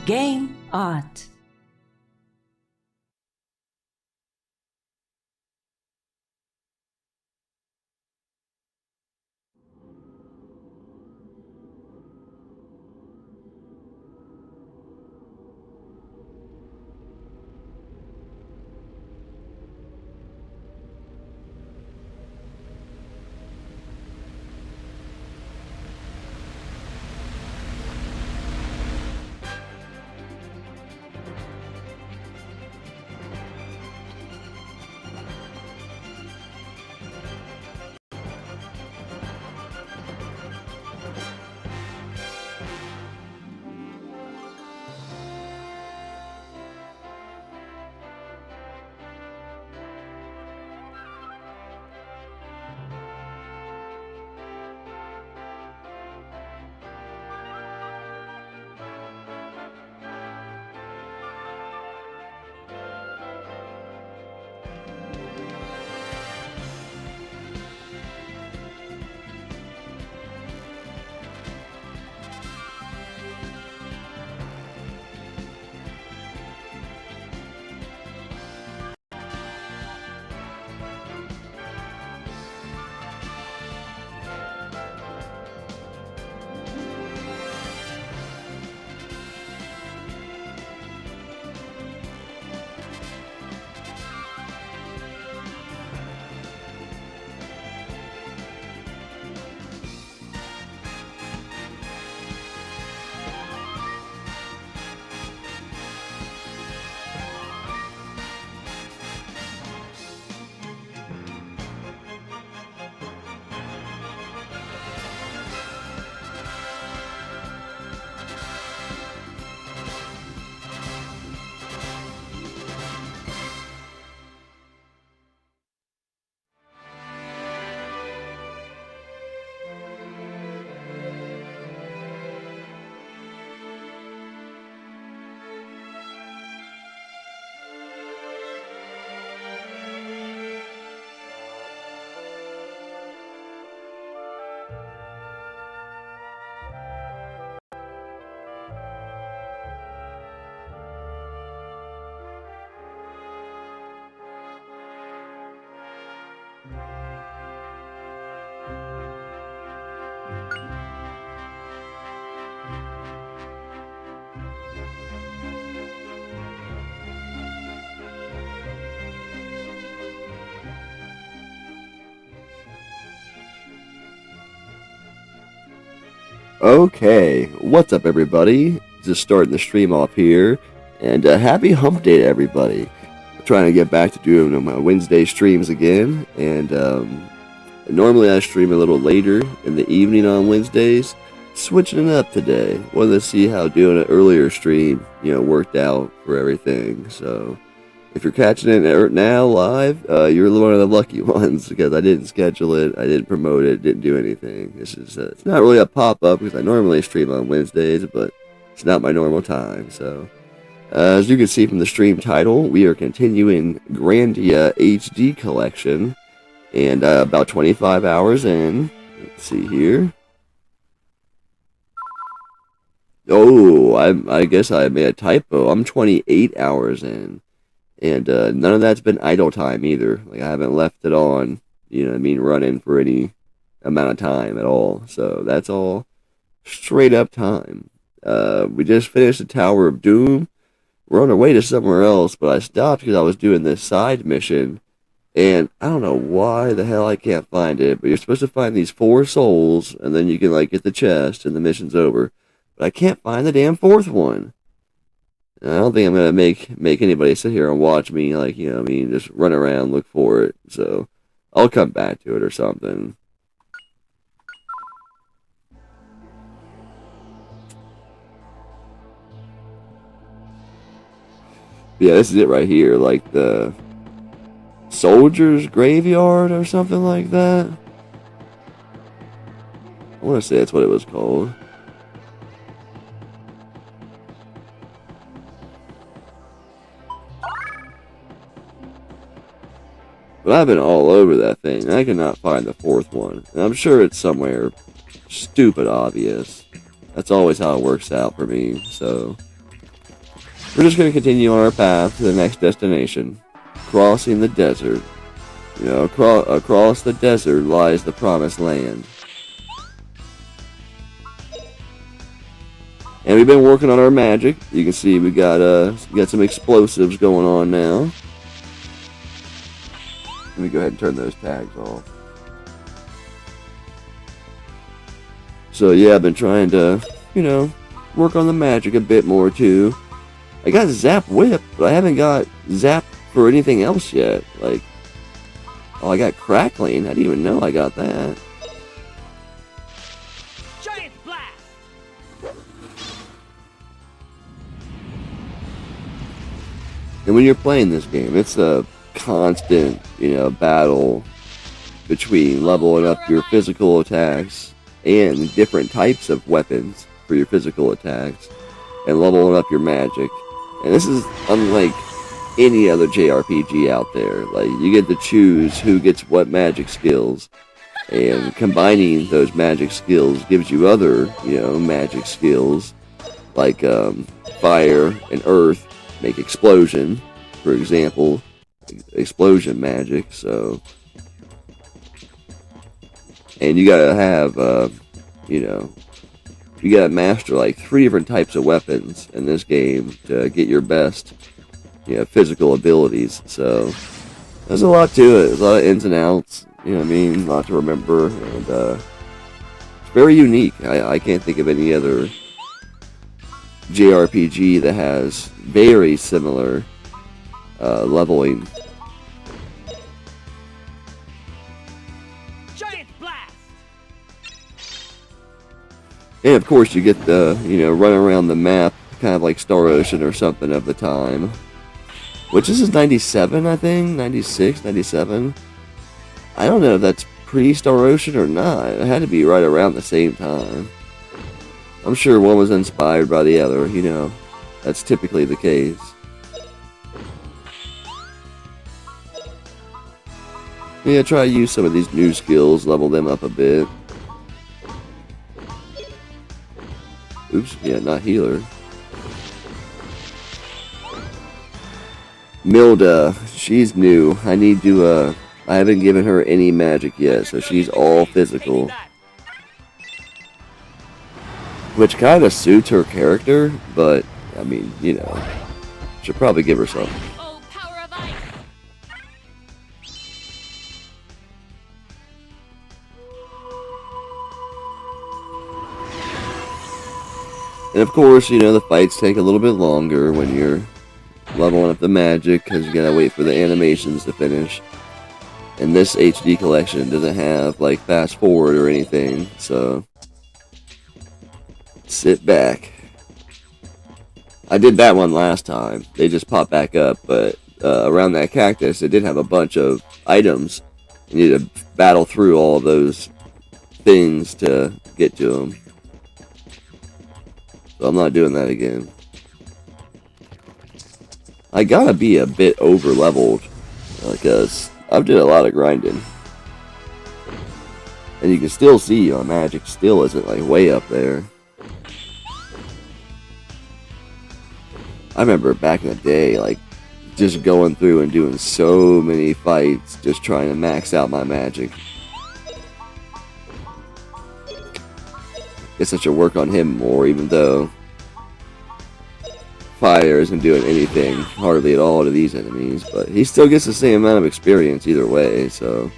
Game Art. Okay, what's up, everybody? Just starting the stream off here, and happy Hump Day to everybody. I'm trying to get back to doing my Wednesday streams again, and normally I stream a little later in the evening on Wednesdays. Switching it up today. Wanted to see how doing an earlier stream, worked out for everything. So, if you're catching it now live, you're one of the lucky ones because I didn't schedule it, I didn't promote it, didn't do anything. This is it's not really a pop-up because I normally stream on Wednesdays, but it's not my normal time. So, as you can see from the stream title, we are continuing Grandia HD collection, and about 25 hours in. Let's see here. Oh, I guess I made a typo. I'm 28 hours in. And none of that's been idle time either. Like, I haven't left it on, running for any amount of time at all. So that's all straight up time. We just finished the Tower of Doom. We're on our way to somewhere else, but I stopped because I was doing this side mission. And I don't know why the hell I can't find it, but you're supposed to find these 4 souls, and then you can, get the chest, and the mission's over. But I can't find the damn 4th one. I don't think I'm gonna make anybody sit here and watch me, just run around, look for it. So, I'll come back to it or something. Yeah, this is it right here, like the Soldier's Graveyard or something like that. I want to say that's what it was called. But I've been all over that thing. I cannot find the 4th one. And I'm sure it's somewhere stupid obvious. That's always how it works out for me, so we're just going to continue on our path to the next destination, crossing the desert. You know, across the desert lies the promised land. And we've been working on our magic. You can see we got some explosives going on now. Let me go ahead and turn those tags off. So yeah, I've been trying to, you know, work on the magic a bit more too. I got Zap Whip, but I haven't got Zap for anything else yet. Like, oh, I got Crackling. I didn't even know I got that. Giant blast. And when you're playing this game, it's a constant, you know, battle between leveling up your physical attacks and different types of weapons for your physical attacks and leveling up your magic. And this is unlike any other JRPG out there. Like, you get to choose who gets what magic skills, and combining those magic skills gives you other, you know, magic skills like fire and earth make explosion, for example, explosion magic. So, and you gotta have, you know, you gotta master like 3 different types of weapons in this game to get your best, you know, physical abilities. So there's a lot to it. There's a lot of ins and outs. You know what I mean? A lot to remember, and it's very unique. I can't think of any other JRPG that has very similar leveling. Giant blast. And of course you get the, you know, run around the map kind of like Star Ocean or something of the time. Which this is 97, I think? 96, 97? I don't know if that's pre-Star Ocean or not. It had to be right around the same time. I'm sure one was inspired by the other, you know. That's typically the case. Yeah, try to use some of these new skills, level them up a bit. Oops, yeah, not healer. Milda, she's new. I need to, I haven't given her any magic yet, so she's all physical. Which kind of suits her character, but, I mean, you know, should probably give her some. Oh, power of ice. And of course, you know, the fights take a little bit longer when you're leveling up the magic, because you gotta wait for the animations to finish. And this HD collection doesn't have, like, fast forward or anything, so sit back. I did that one last time. They just popped back up, but around that cactus, it did have a bunch of items. You need to battle through all of those things to get to them. So I'm not doing that again. I gotta be a bit over leveled, because I've did a lot of grinding. And you can still see my magic still isn't like way up there. I remember back in the day, like, just going through and doing so many fights, just trying to max out my magic. Guess I should work on him more, even though fire isn't doing anything hardly at all to these enemies, but he still gets the same amount of experience either way. So,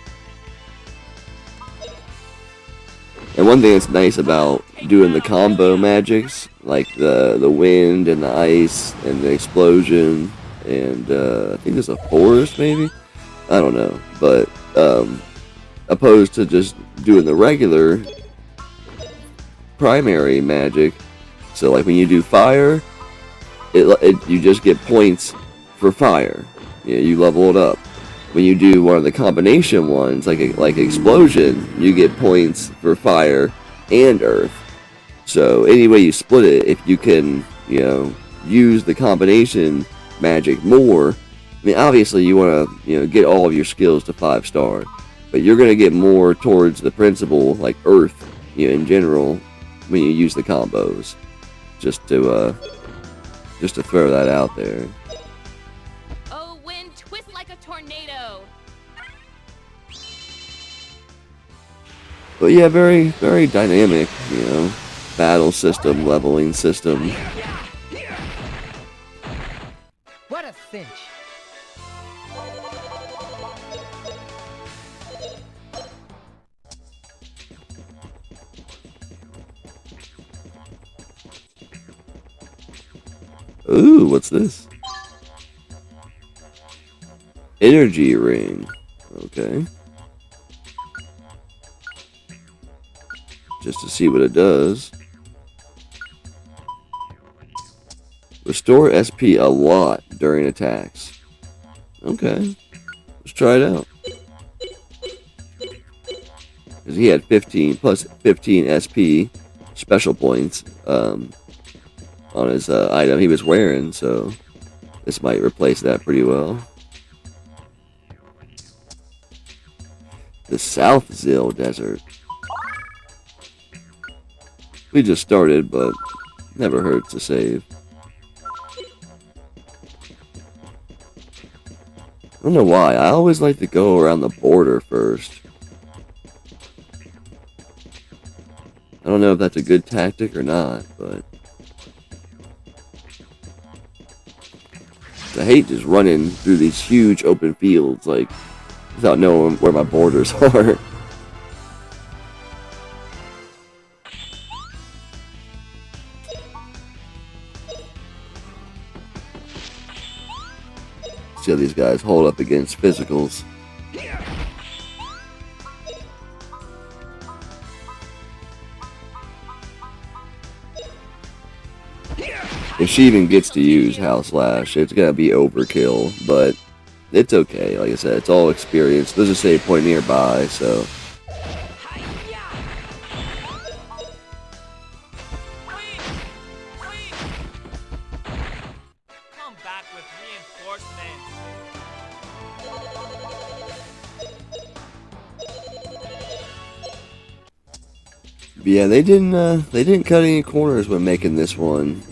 and one thing that's nice about doing the combo magics, like the wind and the ice and the explosion, and I think there's a forest maybe, I don't know, but opposed to just doing the regular primary magic. So like when you do fire, you just get points for fire. You know, you level it up. When you do one of the combination ones, like explosion, you get points for fire and earth. So any way you split it, if you can, you know, use the combination magic more, I mean, obviously you want to, you know, get all of your skills to 5-star, but you're going to get more towards the principle, like earth, you know, in general, when you use the combos, just to Just to throw that out there. Oh, wind, twist like a tornado. But yeah, very, very dynamic, battle system, leveling system. What a cinch. Ooh, what's this? Energy ring. Okay. Just to see what it does. Restore SP a lot during attacks. Okay. Let's try it out. Because he had 15 plus 15 SP special points on his item he was wearing, so this might replace that pretty well. The South Zil Desert. We just started, but never hurts to save. I don't know why. I always like to go around the border first. I don't know if that's a good tactic or not, but I hate just running through these huge open fields, like, without knowing where my borders are. See how these guys hold up against physicals. If she even gets to use House Slash, it's gonna be overkill, but it's okay. Like I said, it's all experience. There's a save point nearby, so. Come back with reinforcements. Yeah, they didn't cut any corners when making this one.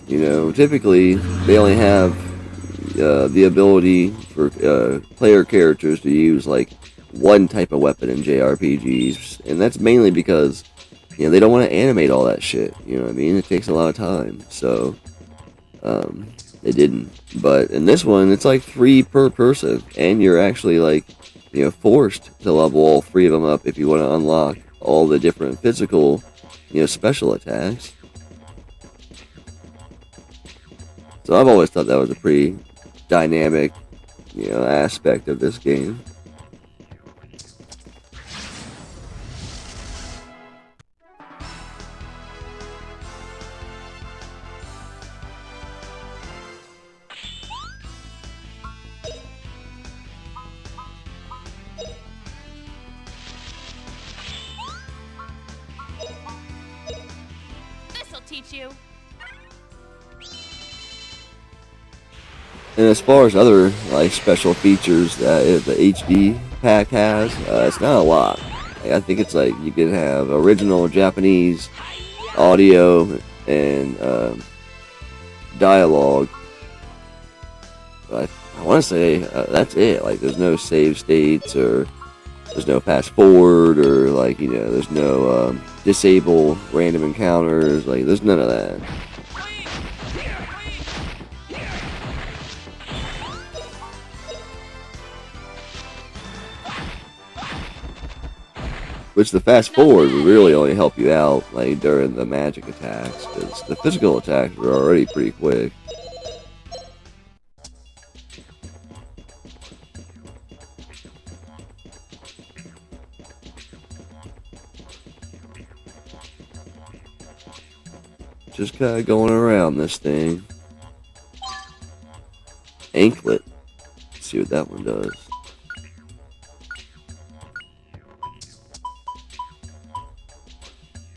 Typically they only have the ability for player characters to use like one type of weapon in JRPGs, and that's mainly because they don't want to animate all that shit. You know what I mean? It takes a lot of time, so they didn't. But in this one, it's like 3 per person, and you're actually like forced to level all 3 of them up if you want to unlock all the different physical special attacks. So I've always thought that was a pretty dynamic aspect of this game. This'll teach you. And as far as other like special features that the HD pack has, it's not a lot. I think it's like you can have original Japanese audio and dialogue. But I want to say that's it. Like there's no save states, or there's no fast forward, or like there's no disable random encounters. Like there's none of that. Which the fast forward would really only help you out like during the magic attacks, because the physical attacks are already pretty quick. Just kind of going around this thing. Anklet. Let's see what that one does.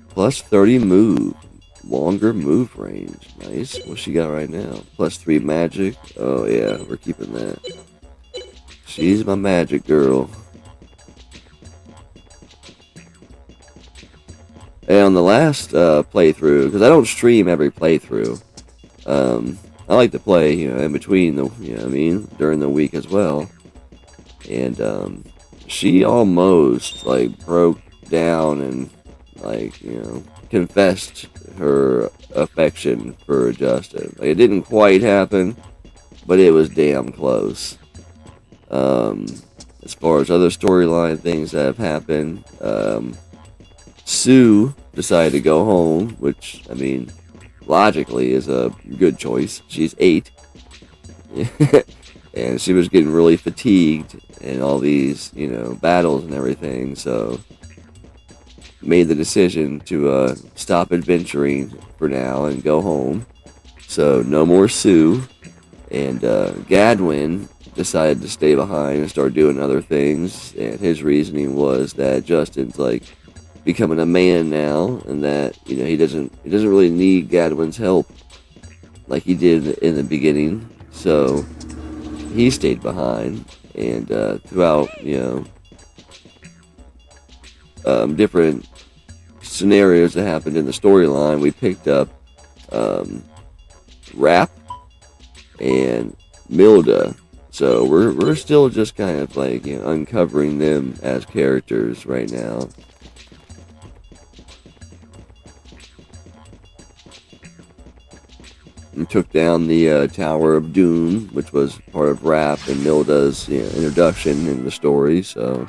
Plus 30 move. Longer move range. Nice. What's she got right now? Plus 3 magic. Oh yeah, we're keeping that. She's my magic girl. And on the last playthrough, because I don't stream every playthrough, on I like to play, in between the, what I mean, during the week as well. And she almost like broke down and like confessed her affection for Justin. Like it didn't quite happen, but it was damn close. Um, as far as other storyline things that have happened, Sue decided to go home, which I mean, logically is a good choice. She's 8. And she was getting really fatigued in all these, battles and everything, so made the decision to stop adventuring for now and go home. So no more Sue, and Gadwin decided to stay behind and start doing other things, and his reasoning was that Justin's like becoming a man now, and that he doesn't really need Gadwin's help like he did in the beginning, so he stayed behind. And throughout different scenarios that happened in the storyline, we picked up Rap and Milda. So we're still just kind of like uncovering them as characters right now. And took down the Tower of Doom, which was part of Rap and Milda's introduction in the story. So,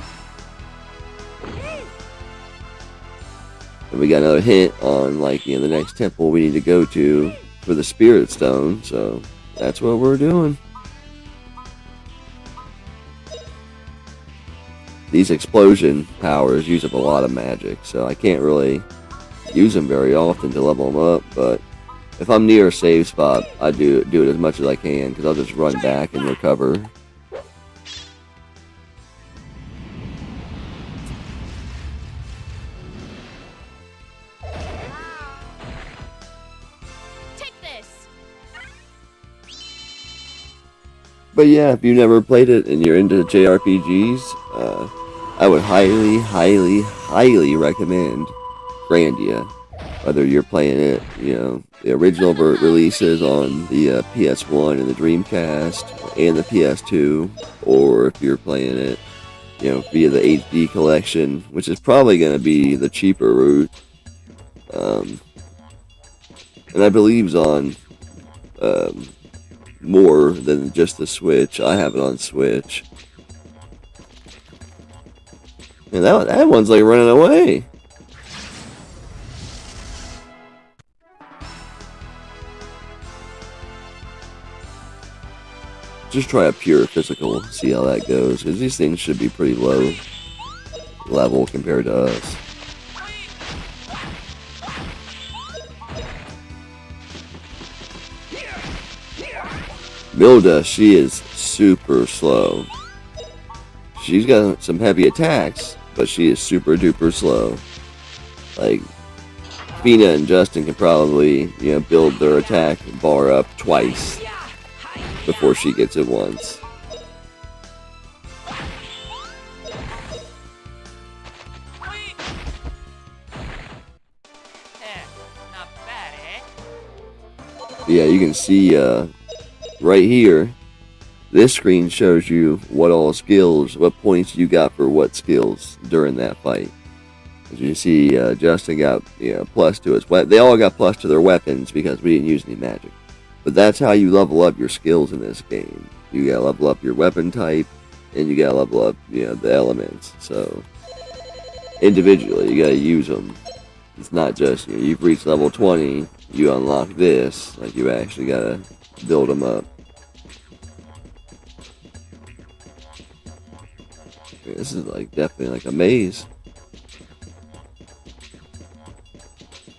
and we got another hint on the next temple we need to go to for the Spirit Stone. So that's what we're doing. These explosion powers use up a lot of magic, so I can't really use them very often to level them up, but if I'm near a save spot, I do it as much as I can, because I'll just run back and recover. Take this. But yeah, if you've never played it and you're into JRPGs, I would highly, highly, highly recommend Grandia. Whether you're playing it, the original releases on the PS1 and the Dreamcast and the PS2, or if you're playing it, via the HD collection, which is probably going to be the cheaper route. And I believe it's on more than just the Switch. I have it on Switch. And that one's like running away. Just try a pure physical, see how that goes, because these things should be pretty low level compared to us. Milda, she is super slow. She's got some heavy attacks, but she is super duper slow. Like, Fina and Justin can probably, build their attack bar up twice before she gets it once. Not bad, eh? Yeah, you can see right here, this screen shows you what points you got for what skills during that fight. As you see, Justin got plus to his weapon. They all got plus to their weapons because we didn't use any magic. But that's how you level up your skills in this game. You gotta level up your weapon type, and you gotta level up, the elements. So, individually, you gotta use them. It's not just, you've reached level 20, you unlock this. Like, you actually gotta build them up. This is, definitely like a maze.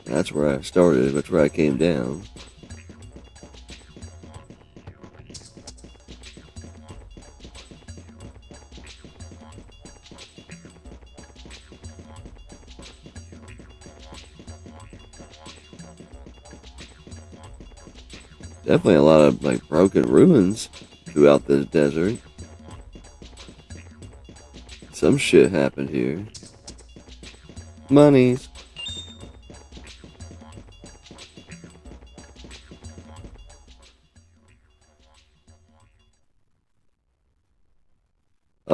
That's where I started. That's where I came down. Definitely a lot of broken ruins throughout this desert. Some shit happened here. Monies.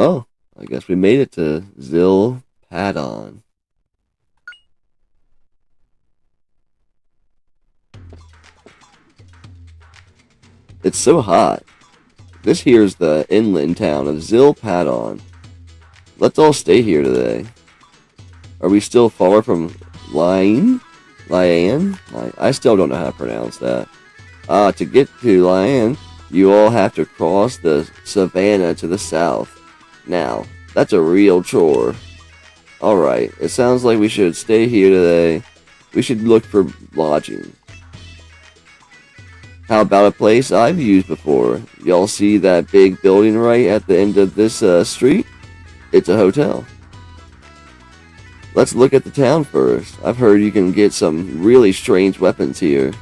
Oh, I guess we made it to Zil Padon. It's so hot. This here's the inland town of Zil Padon. Let's all stay here today. Are we still far from Lian? Lian? I still don't know how to pronounce that. To get to Lian, you all have to cross the savannah to the south. Now, that's a real chore. Alright, it sounds like we should stay here today. We should look for lodging. How about a place I've used before? Y'all see that big building right at the end of this street? It's a hotel. Let's look at the town first. I've heard you can get some really strange weapons here.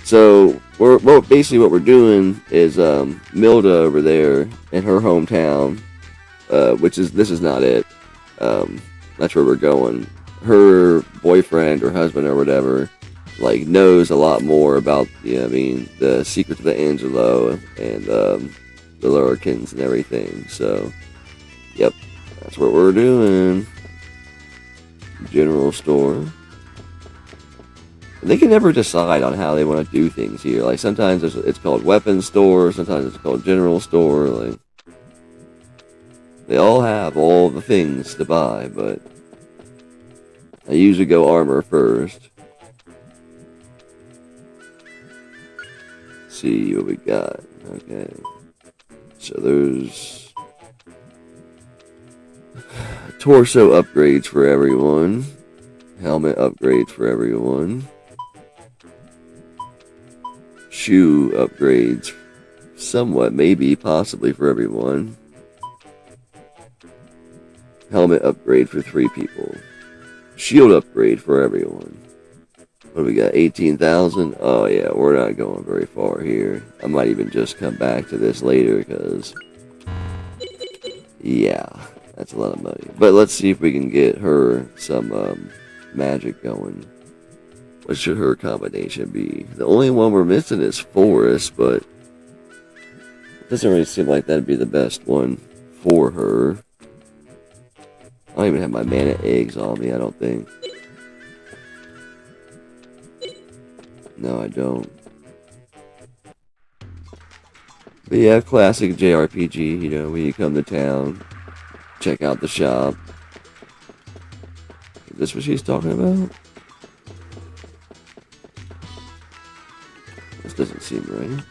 So, basically what we're doing is Milda over there in her hometown, this is not it. That's where we're going. Her boyfriend or husband or whatever, like, knows a lot more about, the secrets of the Angelo and the Lurkins and everything. So, yep, that's what we're doing. General store. They can never decide on how they want to do things here. Like, sometimes it's called weapons store, sometimes it's called general store. Like, they all have all the things to buy, but I usually go armor first. See what we got. Okay. So there's torso upgrades for everyone. Helmet upgrades for everyone. Shoe upgrades, somewhat, maybe, possibly for everyone. Helmet upgrade for 3 people. Shield upgrade for everyone. What do we got? 18,000? Oh yeah, we're not going very far here. I might even just come back to this later because, yeah, that's a lot of money. But let's see if we can get her some magic going. What should her combination be? The only one we're missing is Forest, but it doesn't really seem like that'd be the best one for her. I don't even have my mana eggs on me, I don't think. No, I don't. But yeah, classic JRPG, when you come to town, check out the shop. Is this what she's talking about? This doesn't seem right.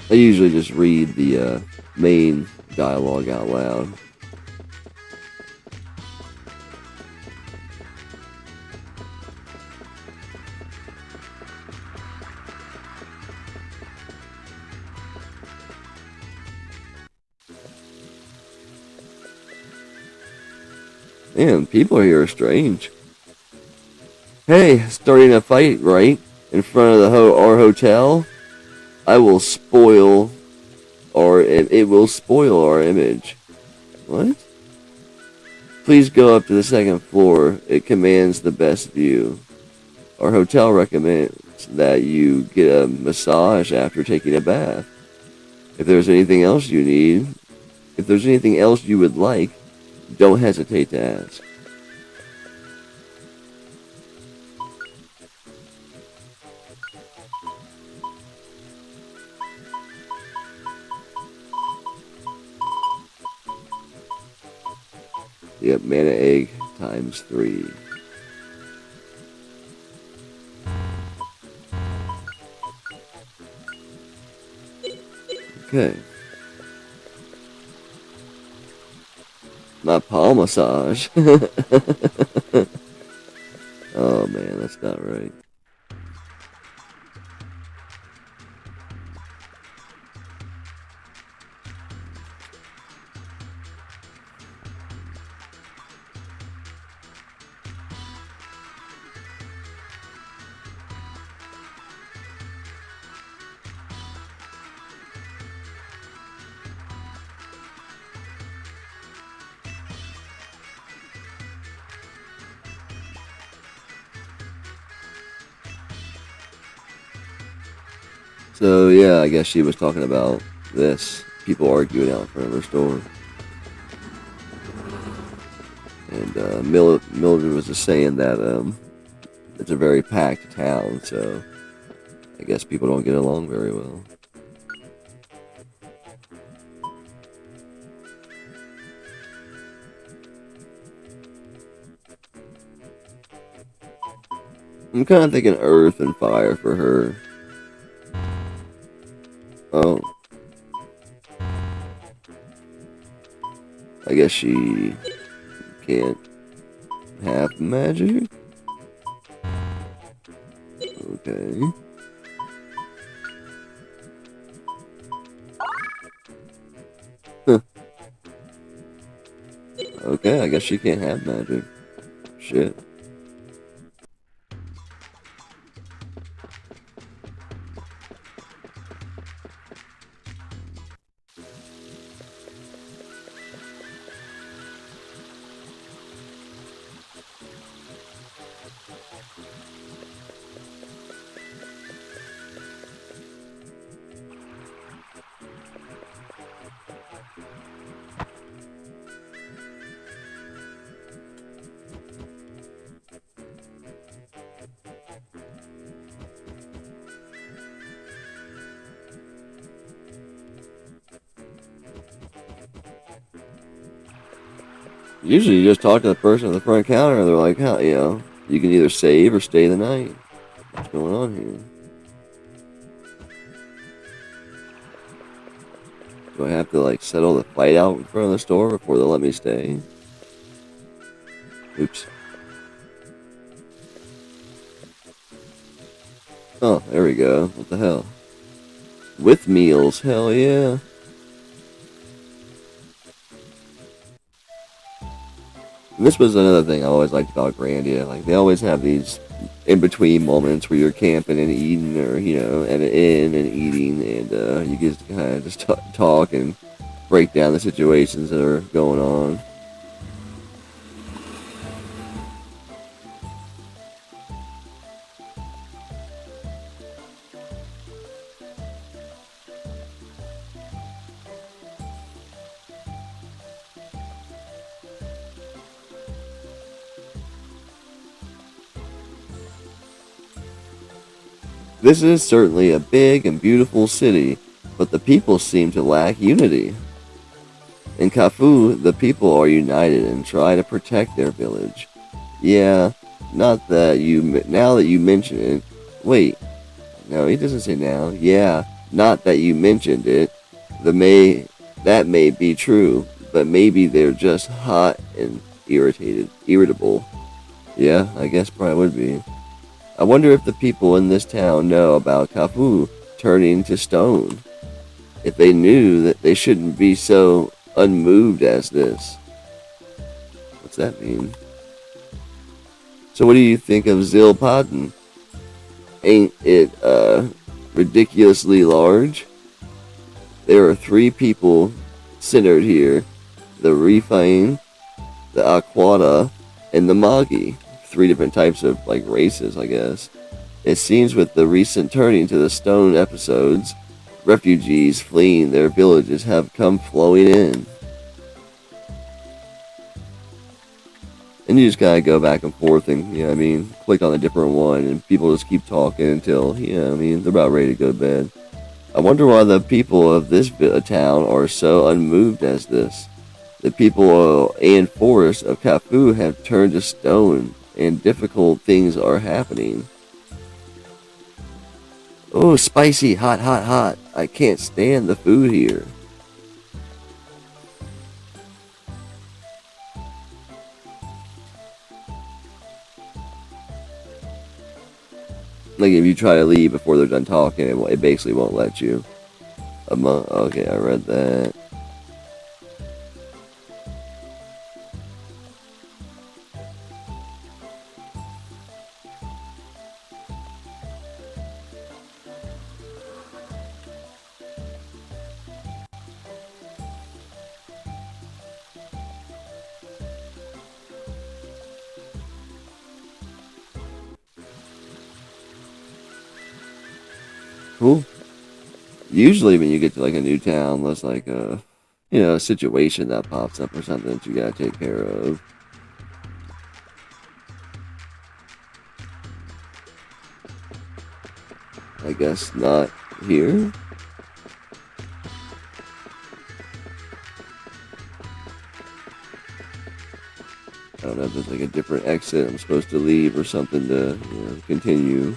I usually just read the main dialogue out loud. Man, people here are strange. Hey, starting a fight, right? In front of our hotel? It will spoil our image. What? Please go up to the second floor. It commands the best view. Our hotel recommends that you get a massage after taking a bath. If there's anything else you would like, don't hesitate to ask. Yep, mana egg times 3. Okay. My palm massage. Oh man, that's not right. So yeah, I guess she was talking about this. People arguing out in front of her store. And Mildred was just saying that it's a very packed town, so I guess people don't get along very well. I'm kind of thinking earth and fire for her. Oh, I guess she can't have magic? Okay. Huh. Okay, I guess she can't have magic. Shit. Usually you just talk to the person at the front counter and they're like, "How, you can either save or stay the night. What's going on here? Do I have to, like, settle the fight out in front of the store before they'll let me stay? Oops. Oh, there we go. What the hell? With meals, hell yeah. And this was another thing I always liked about Grandia. Like, they always have these in-between moments where you're camping and eating, or, at an inn and eating, and you get to kind of just talk and break down the situations that are going on. This is certainly a big and beautiful city, but the people seem to lack unity. In Kafu, the people are united and try to protect their village. Yeah, not that you, now that you mention it. Wait, no, he doesn't say now. Yeah, not that you mentioned it. That may be true, but maybe they're just hot and irritable. Yeah, I guess probably would be. I wonder if the people in this town know about Kafu turning to stone. If they knew, that they shouldn't be so unmoved as this. What's that mean? So what do you think of Zilpaden? Ain't it, ridiculously large? There are 3 people centered here. The Rifain, the Aquata, and the Magi. 3 different types of, like, races, I guess. It seems with the recent turning to the stone episodes, refugees fleeing their villages have come flowing in. And you just gotta go back and forth and, click on a different one, and people just keep talking until, they're about ready to go to bed. I wonder why the people of this town are so unmoved as this. The people and forests of Kafu have turned to stone, and difficult things are happening. Oh, spicy, hot, hot, hot. I can't stand the food here. Like, if you try to leave before they're done talking, it basically won't let you. Okay, I read that. Cool. Usually when you get to like a new town, there's like a situation that pops up or something that you gotta take care of. I guess not here. I don't know if there's like a different exit I'm supposed to leave or something to continue.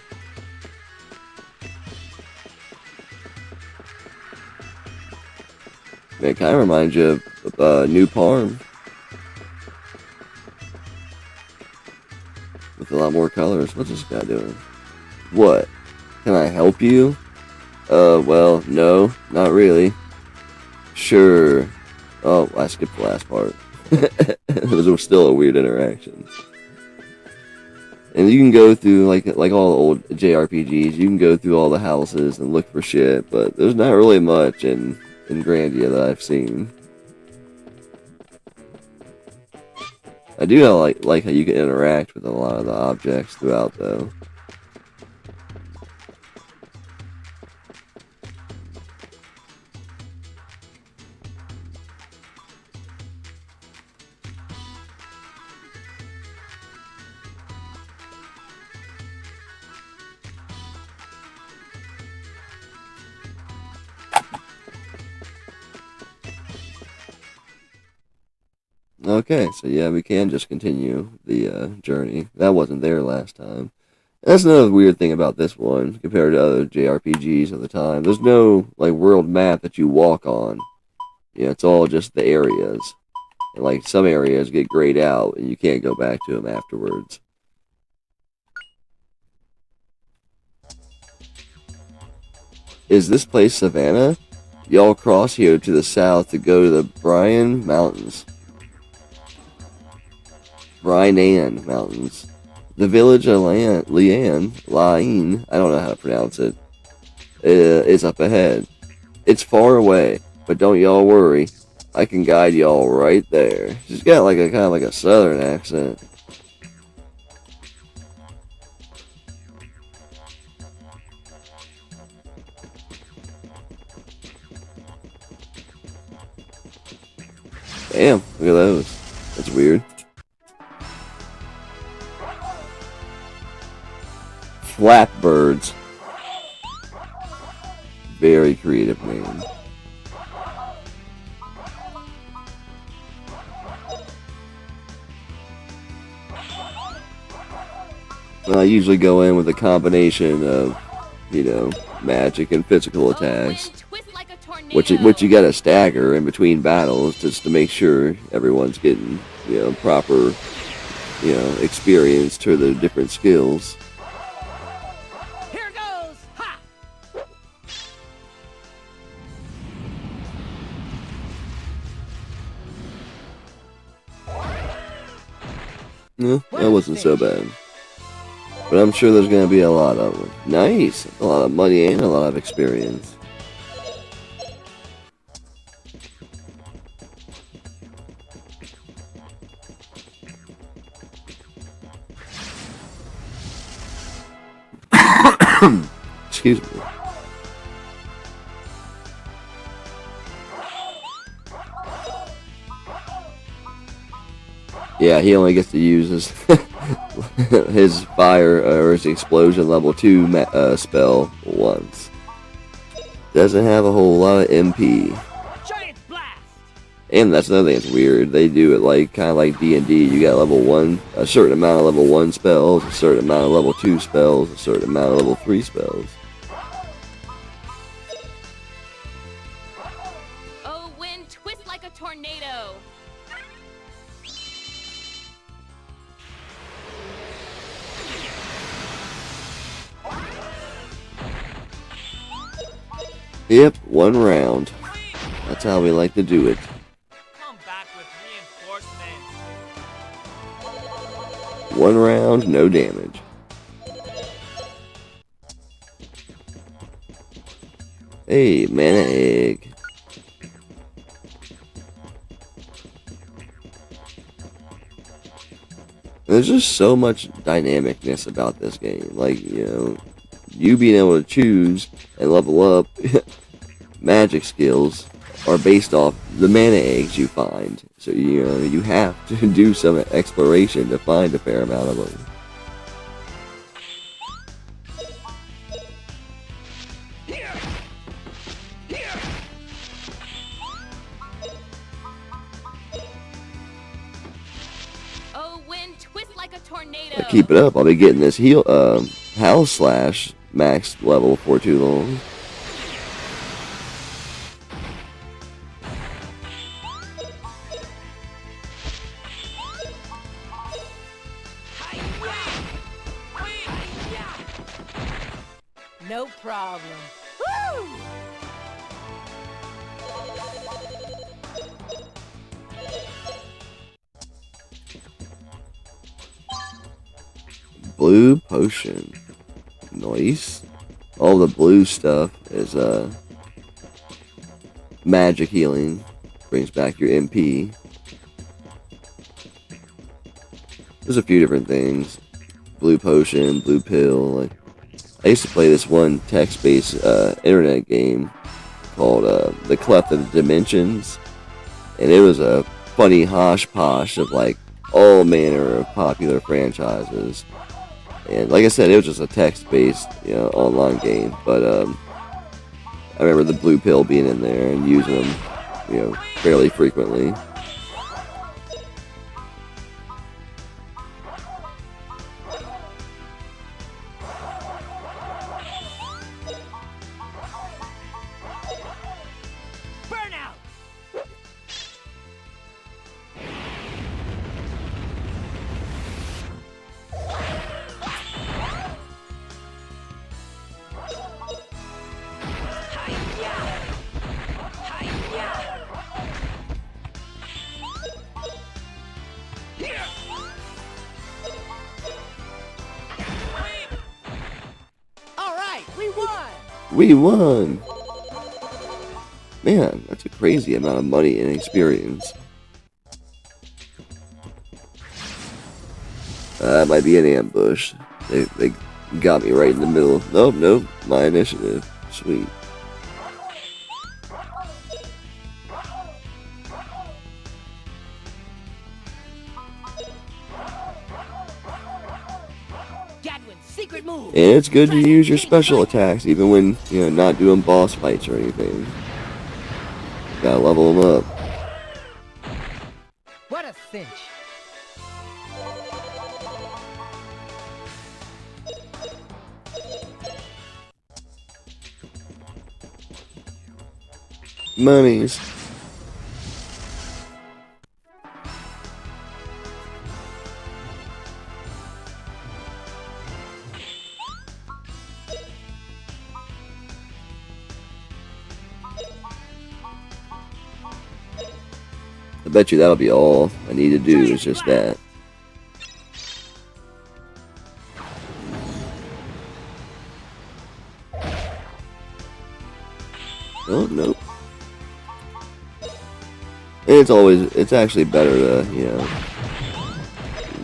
Man, it kind of reminds you of New Parm. With a lot more colors. What's this guy doing? What? Can I help you? Well, no, not really. Sure. Oh, I skipped the last part. It was still a weird interaction. And you can go through, like all the old JRPGs, you can go through all the houses and look for shit, but there's not really much in Grandia that I've seen. I do like how you can interact with a lot of the objects throughout, though. Okay, so yeah, we can just continue the journey. That wasn't there last time. That's another weird thing about this one compared to other JRPGs of the time. There's no like world map that you walk on. Yeah, it's all just the areas. And like some areas get grayed out and you can't go back to them afterwards. Is this place Savannah? Y'all cross here to the south to go to the Bryan Mountains. Bryan Mountains. The village of Laine, I don't know how to pronounce it, is up ahead. It's far away, but don't y'all worry. I can guide y'all right there. She's got like a kind of like a southern accent. Damn, look at those. That's weird. Flatbirds. Very creative name. I usually go in with a combination of, magic and physical attacks. Which you gotta stagger in between battles just to make sure everyone's getting, proper, experience to their different skills. Here goes! Ha! Yeah, that wasn't so bad. But I'm sure there's gonna be a lot of them. Nice! A lot of money and a lot of experience. Excuse me. Yeah, he only gets to use his his fire or his explosion level 2 spell once. Doesn't have a whole lot of MP. Giant blast! And that's another thing that's weird. They do it like kind of like D&D. You got level 1, a certain amount of level 1 spells, a certain amount of level 2 spells, a certain amount of level 3 spells. Oh, wind, twist like a tornado. Yep, 1 round. That's how we like to do it. Come back with reinforcements. 1 round, no damage. Hey, mana egg. There's just so much dynamicness about this game. Like, you being able to choose and level up magic skills are based off the mana eggs you find. So you have to do some exploration to find a fair amount of them. Oh, wind, twist like a tornado. I keep it up, I'll be getting this Howl Slash max level for too long. No problem. Woo! Blue potion. Nice. All the blue stuff is magic healing. Brings back your MP. There's a few different things. Blue potion, blue pill. Like, I used to play this one text-based internet game called The Cleft of the Dimensions, and it was a funny hosh-posh of like all manner of popular franchises. And like I said, it was just a text-based, online game. But I remember the blue pill being in there and using them, fairly frequently. Burnout! All right, we won! We won! Man, that's a crazy amount of money and experience. That might be an ambush. They got me right in the middle. Nope, my initiative. Sweet. Gadwin's secret move! And it's good to use your special attacks even when, not doing boss fights or anything. Gotta level them up. What a cinch! Monies. I bet you that'll be all I need to do is just that. Oh, nope. It's actually better to,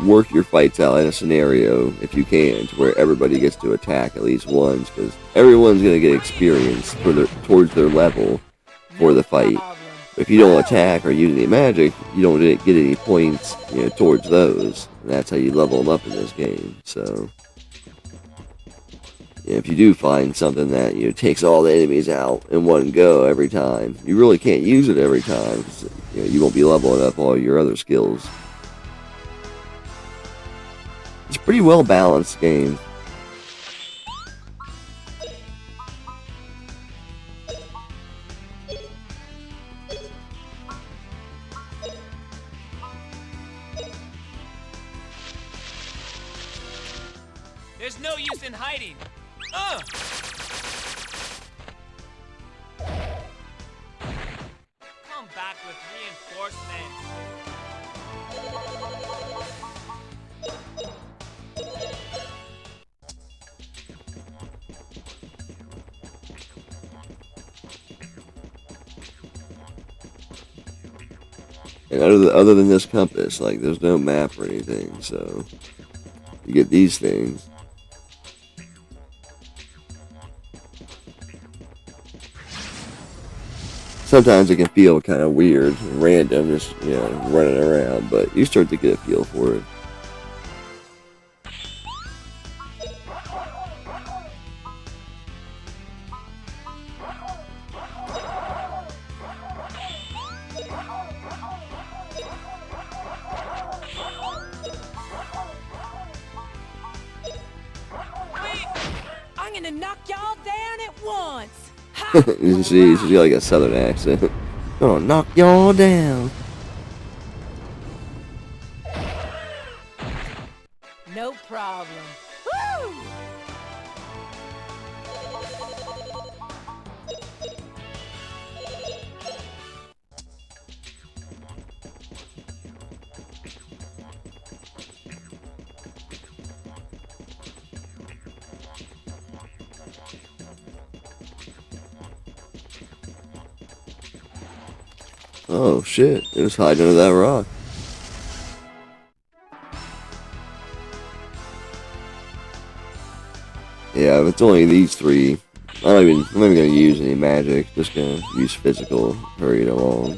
work your fights out in a scenario, if you can, to where everybody gets to attack at least once, because everyone's going to get experience towards their level for the fight. If you don't attack or use any magic, you don't get any points, towards those. And that's how you level them up in this game. So, if you do find something that, takes all the enemies out in one go every time, you really can't use it every time. 'Cause, you won't be leveling up all your other skills. It's a pretty well balanced game. There's no use in hiding. Come back with reinforcements. And other than this compass, like, there's no map or anything, so you get these things. Sometimes it can feel kind of weird, random, just running around, but you start to get a feel for it. I'm gonna knock y'all down at once. You see, she's got like a southern accent. Gonna knock y'all down. No problem. Woo! Oh shit, it was hiding under that rock. Yeah, if it's only these three, I'm not even gonna use any magic, just gonna use physical, hurry it along.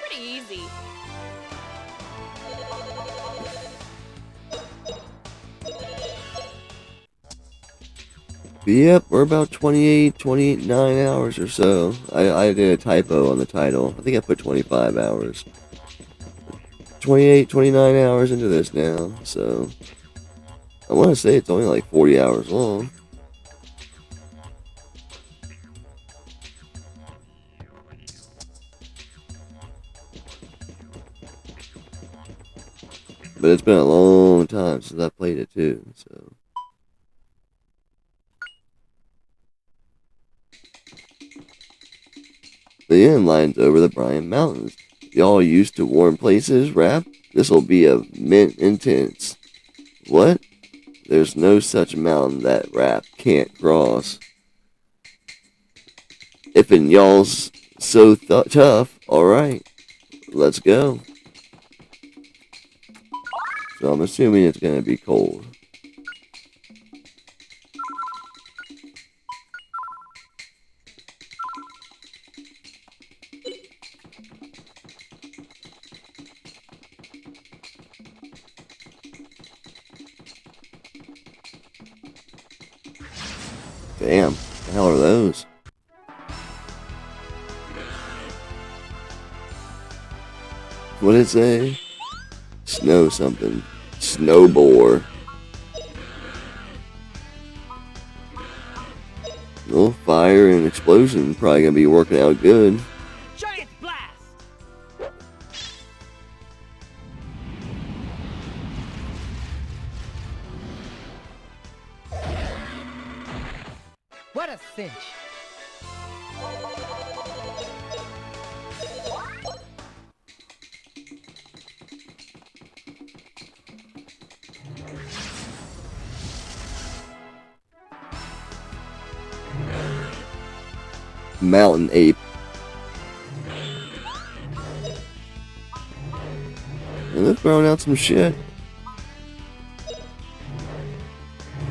Pretty easy. But yep, we're about 29 hours or so. I did a typo on the title. I think I put 25 hours. 29 hours into this now, so I want to say it's only like 40 hours long. But it's been a long time since I played it too, so. The inn lines over the Bryant Mountains. Y'all used to warm places, rap? This'll be a mint intense. What? There's no such mountain that rap can't cross. If in y'all's so tough, alright, let's go. So I'm assuming it's gonna be cold. Damn, the hell are those? What did it say? Snow something. Snowboard. Well, fire and explosion probably gonna be working out good. Giant blast! What a cinch! Mountain ape. And they're throwing out some shit.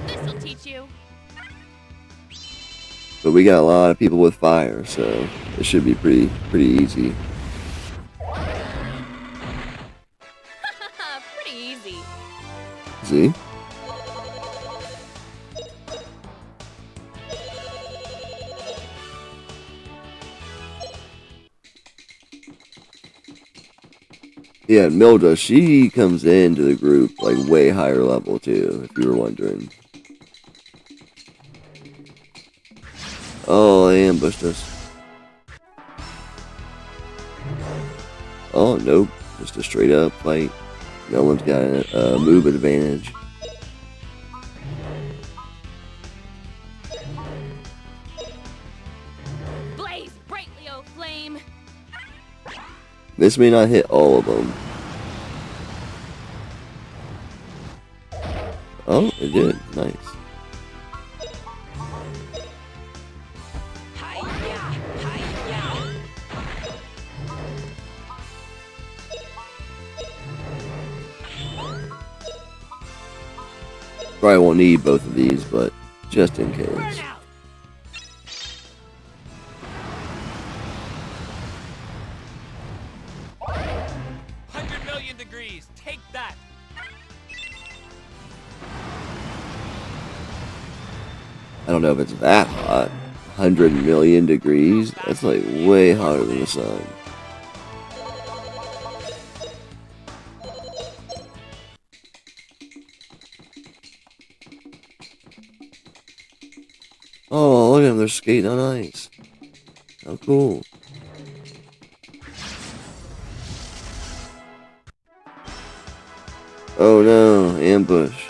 This'll teach you. But we got a lot of people with fire, so it should be pretty easy. Pretty easy. See? Yeah, Mildred, she comes into the group like way higher level too, if you were wondering. Oh, they ambushed us. Oh, nope. Just a straight up fight. No one's got a move advantage. Blaze brightly, O flame. This may not hit all of them. Oh, it did. Nice. Probably won't need both of these, but just in case. Burnout. 100,000,000 degrees. Take that. I don't know if it's that hot. 100,000,000 degrees? That's like way hotter than the sun. Oh, look at them. They're skating on ice. How cool. Oh no, ambush.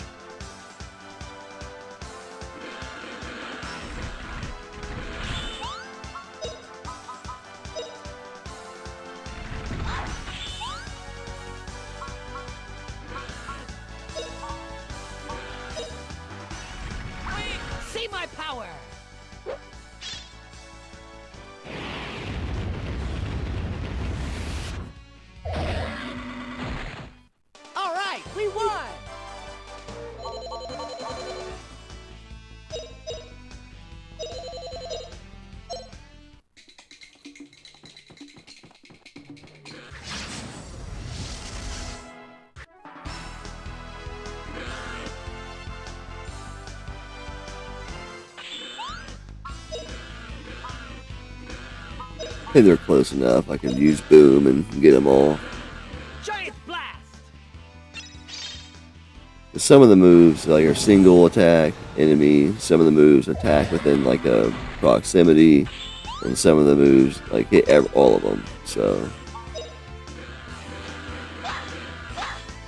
See my power. All right, we won. Hey, they're close enough. I can use boom and get them all. Giant blast. Some of the moves like are single attack enemy. Some of the moves attack within like a proximity, and some of the moves like hit all of them. So,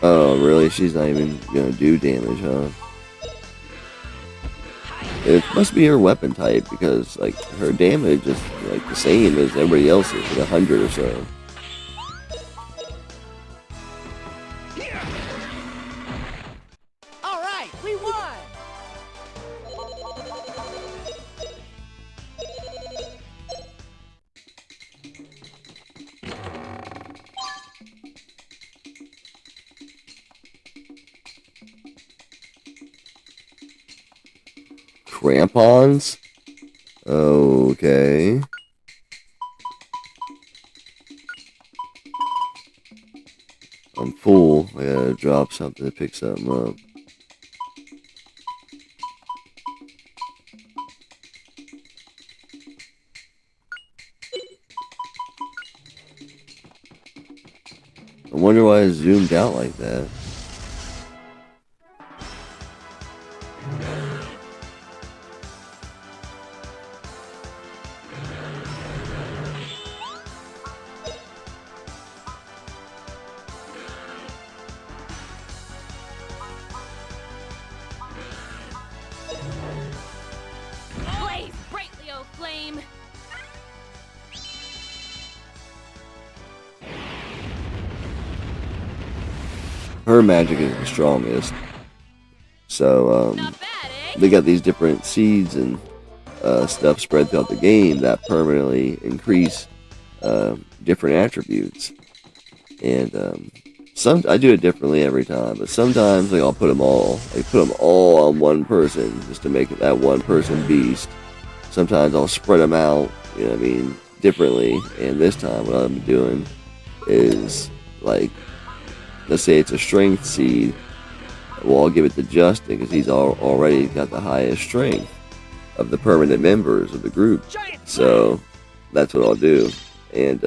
oh really? She's not even gonna do damage, huh? It must be her weapon type because like her damage is like the same as everybody else's, like 100 or so. All right, we won. Crampons? Okay. I'm full. I gotta drop something to pick something up. I wonder why it's zoomed out like that. Blaze brightly, O flame! Her magic is the strongest. So, Not bad, eh? they got these different seeds and stuff spread throughout the game that permanently increase different attributes. And some I do it differently every time, but sometimes like I'll put them all on one person just to make that one person beast. Sometimes I'll spread them out, you know what I mean, differently. And this time what I'm doing is like, let's say it's a strength seed. Well, I'll give it to Justin because he's already got the highest strength of the permanent members of the group. So that's what I'll do. And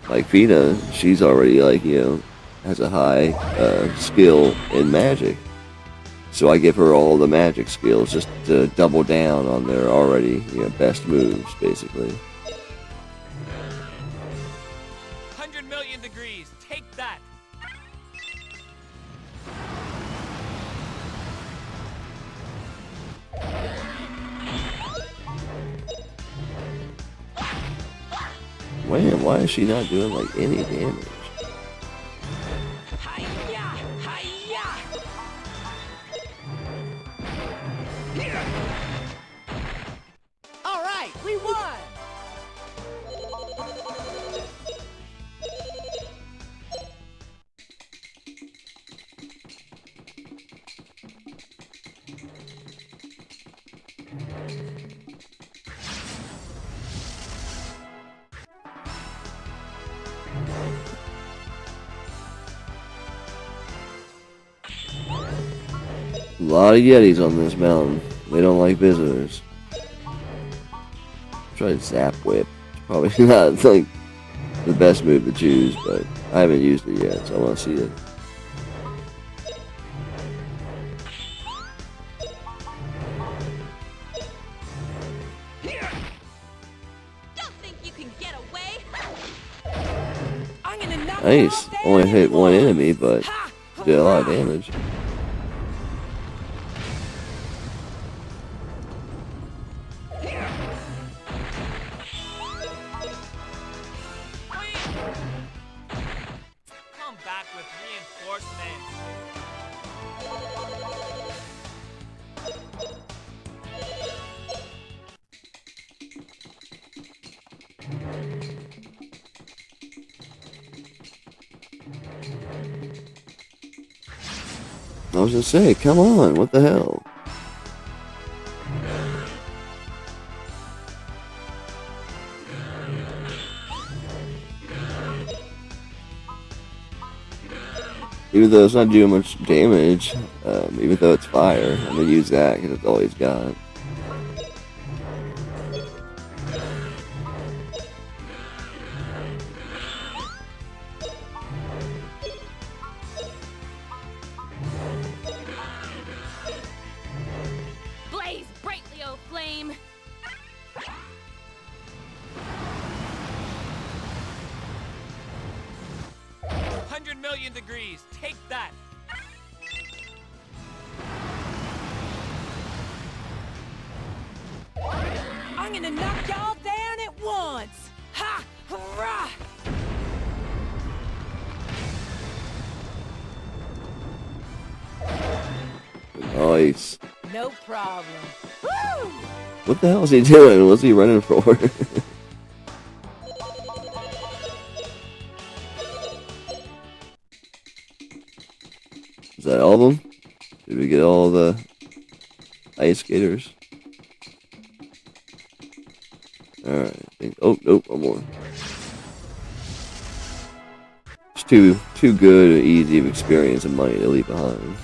like Fina, she's already like, you know, has a high skill in magic. So I give her all the magic skills just to double down on their already, you know, best moves, basically. 100,000,000 degrees. Take that. Man, why is she not doing like any damage? Hi-ya! Hi-ya! All right, we won. A lot of Yetis on this mountain. They don't like visitors. Try Zap Whip. It's probably not like the best move to choose, but I haven't used it yet, so I want to see it. Don't think you can get away. I'm gonna knock Nice. you all Only down hit at one once. enemy, but Ha! did a lot of Hurrah! damage. Come back with reinforcements. I was just saying, come on, what the hell? Even though it's not doing much damage, even though it's fire, I'm gonna use that because it's all he's got. Blaze brightly, O flame! 100,000,000 degrees. Take that. I'm gonna knock y'all down at once. Ha! Hurrah! Nice. No problem. Woo! What the hell is he doing? What's he running for? Is that all of them? Did we get all the ice skaters? Alright, I think. Oh, nope, one more. It's too good and easy of experience and money to leave behind.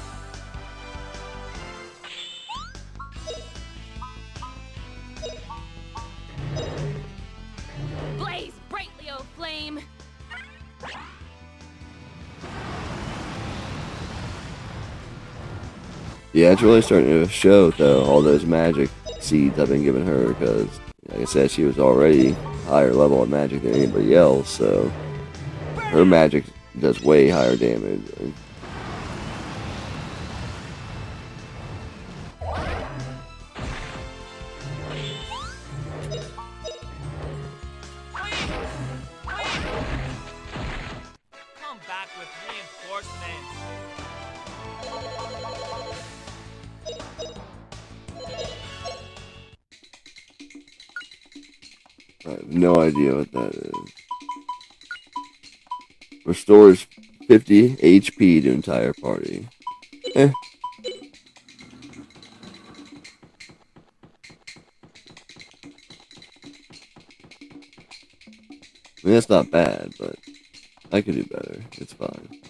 Blaze brightly, O flame! Yeah, it's really starting to show, though, all those magic seeds I've been giving her, because, like I said, she was already higher level of magic than anybody else, so her magic does way higher damage. Come back with reinforcements. I have no idea what that is. Restores 50 HP to entire party. Eh. I mean, that's not bad, but I could do better. It's fine.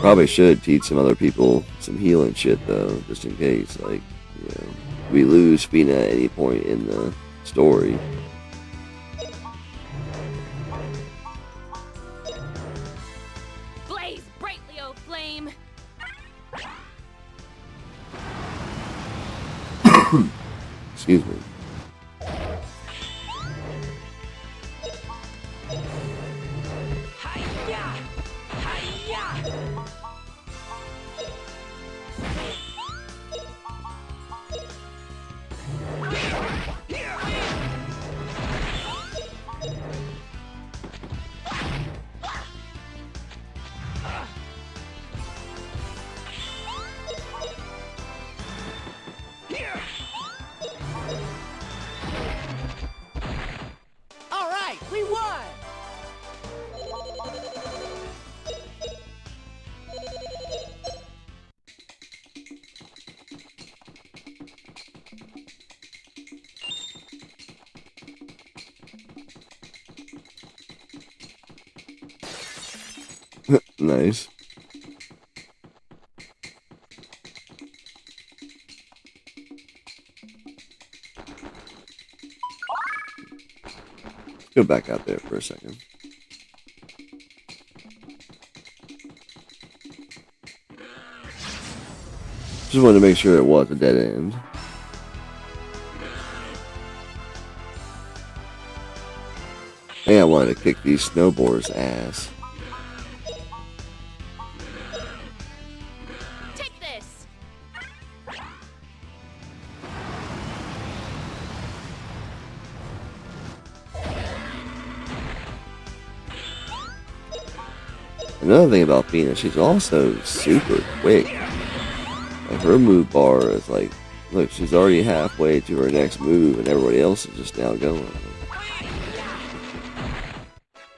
Probably should teach some other people some healing shit, though, just in case, like, you know, we lose Fina at any point in the story. Blaze brightly, O flame! Excuse me. Hi-ya! Hi-ya! All right, we won! Nice. Let's go back out there for a second. Just wanted to make sure it was a dead end. I think I wanted to kick these snowboarders' ass. Take this. Another thing about Fina, she's also super quick. Like her move bar is like, look, she's already halfway to her next move, and everybody else is just now going.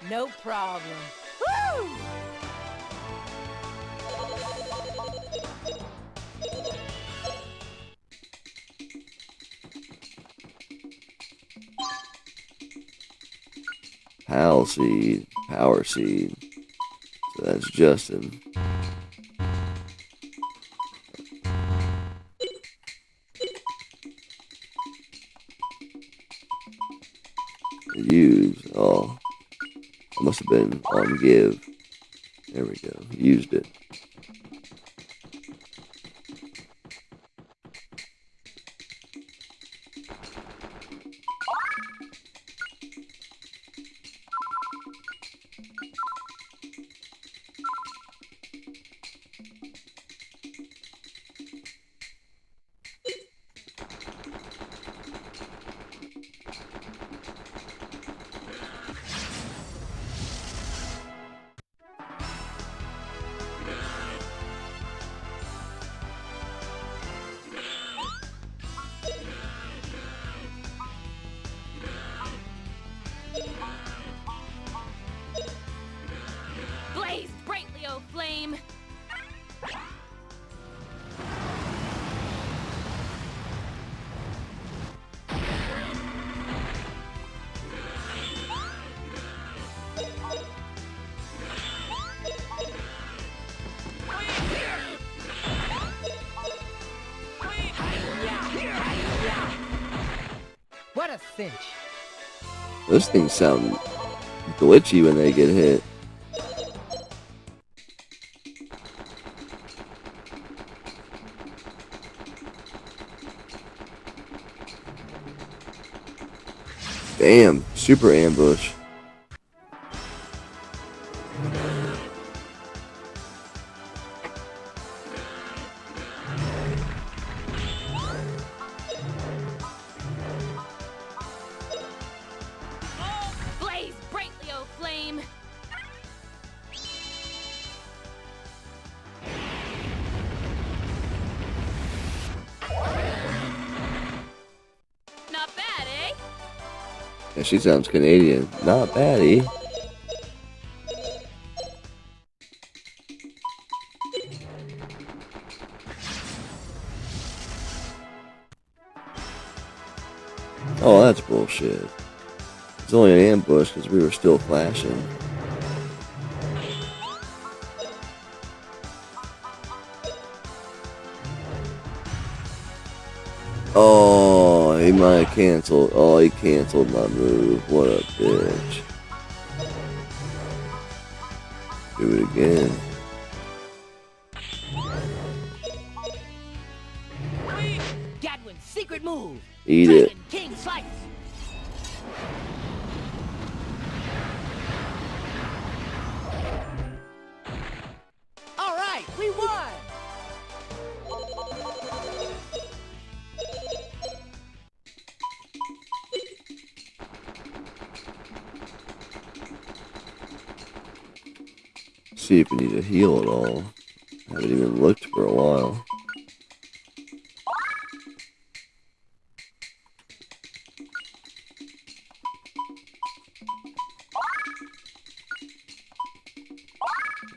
No problem. Woo! Pal Seed, Power Seed. So that's Justin. Use. Oh, I must have been on give. There we go. Used it. Blaze brightly, O flame. What a cinch. Those things sound glitchy when they get hit. Damn, super ambush. Blaze brightly, O flame. Not bad, eh? Yeah, she sounds Canadian. Not bad, eh? Oh, that's bullshit. It's only an ambush because we were still flashing. Oh, he might have canceled. Oh, he canceled my move. What a bitch. Do it again. Gadwin's secret move. Eat it. Dragon King Slice. All right, we won. See if we need to heal at all. Haven't even looked for a while.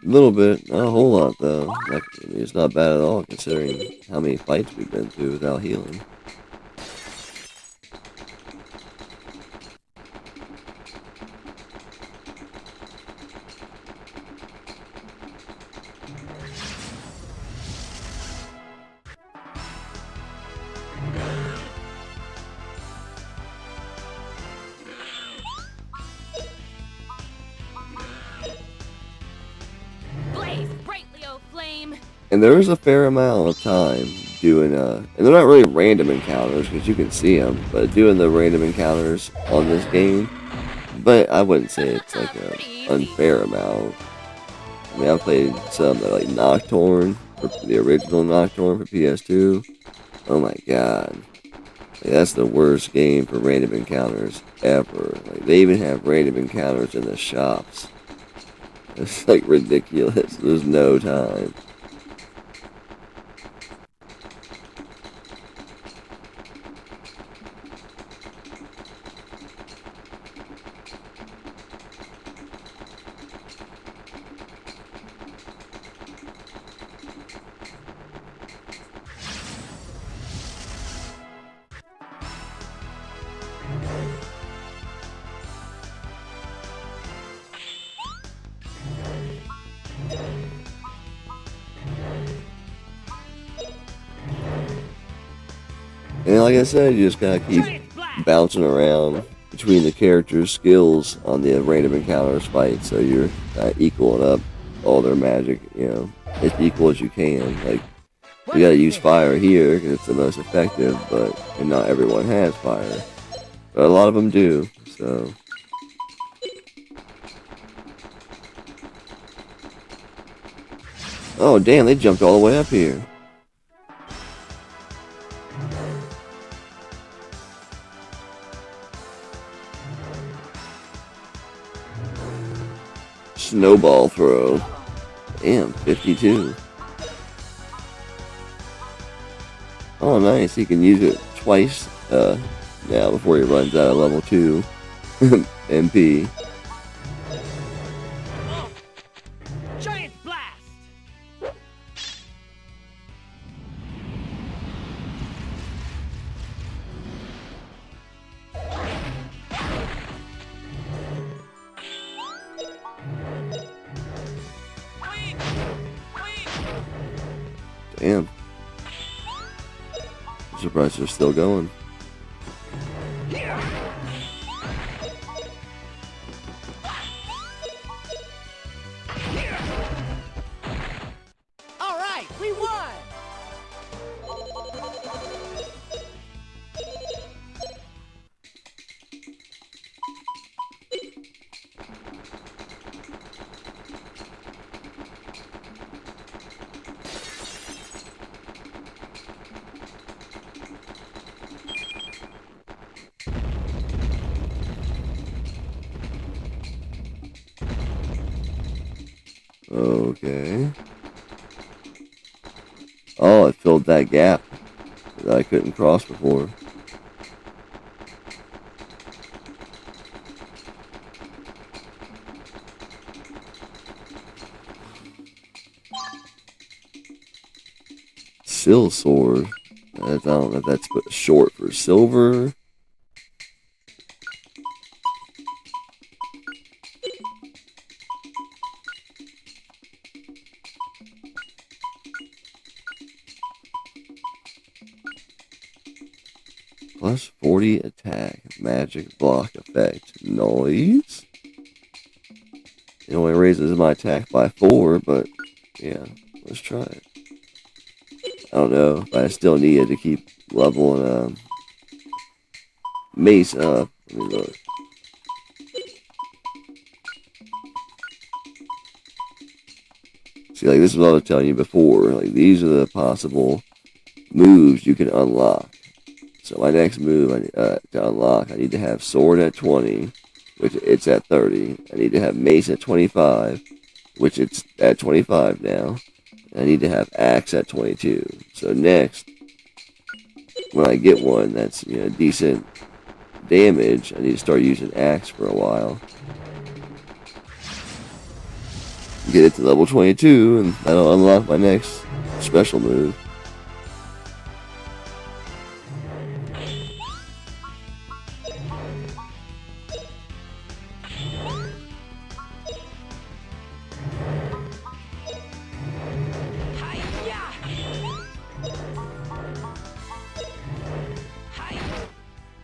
A little bit, not a whole lot though. Like, I mean, it's not bad at all considering how many fights we've been through without healing. game. And there is a fair amount of time doing, and they're not really random encounters because you can see them, but doing the random encounters on this game. But I wouldn't say it's like an Pretty easy. unfair amount. I mean, I've played some that like Nocturne, or the original Nocturne for PS2. Oh my god. Like, that's the worst game for random encounters ever. Like, they even have random encounters in the shops. It's like ridiculous. There's no time. And like I said, you just gotta keep bouncing around between the characters' skills on the random encounters fight, so you're equaling up all their magic, you know, as equal as you can. Like, you gotta use fire here because it's the most effective, and not everyone has fire, but a lot of them do. So. Oh damn! They jumped all the way up here. Snowball throw. Damn, 52. Oh, nice. He can use it twice now before he runs out of level 2 MP. Giant blast! Damn. I'm surprised they're still going. All right, we won. Okay. Oh, it filled that gap that I couldn't cross before. Sill sword. I don't know if that's short for silver. Plus 40 attack, magic block effect. Noise. It only raises my attack by 4, but yeah, let's try it. I don't know, but I still needed to keep leveling Mace up. Let me look. See, like, this is what I was telling you before. Like, these are the possible moves you can unlock. So my next move to unlock, I need to have sword at 20, which it's at 30. I need to have mace at 25, which it's at 25 now. I need to have axe at 22. So next, when I get one that's, you know, decent damage, I need to start using axe for a while. Get it to level 22, and that'll unlock my next special move.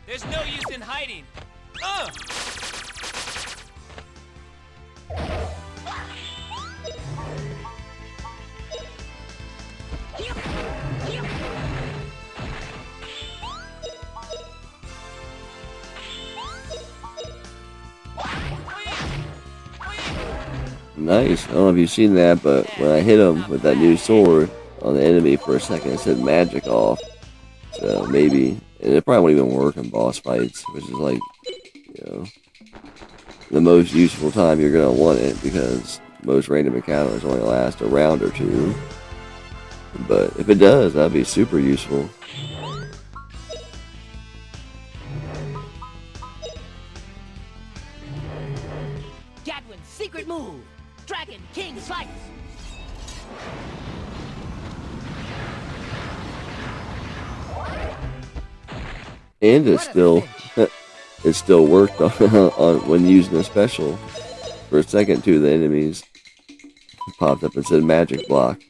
There's no use in hiding. nice. I don't know if you've seen that, but when I hit him with that new sword on the enemy for a second, it said magic off. So maybe, and it probably won't even work in boss fights, which is like, you know, the most useful time you're gonna want it, because most random encounters only last a round or two. But if it does, that'd be super useful. Gadwin's secret move. Dragon King Slice. And it still worked on when using a special. For a second, two of the enemies popped up and said magic block.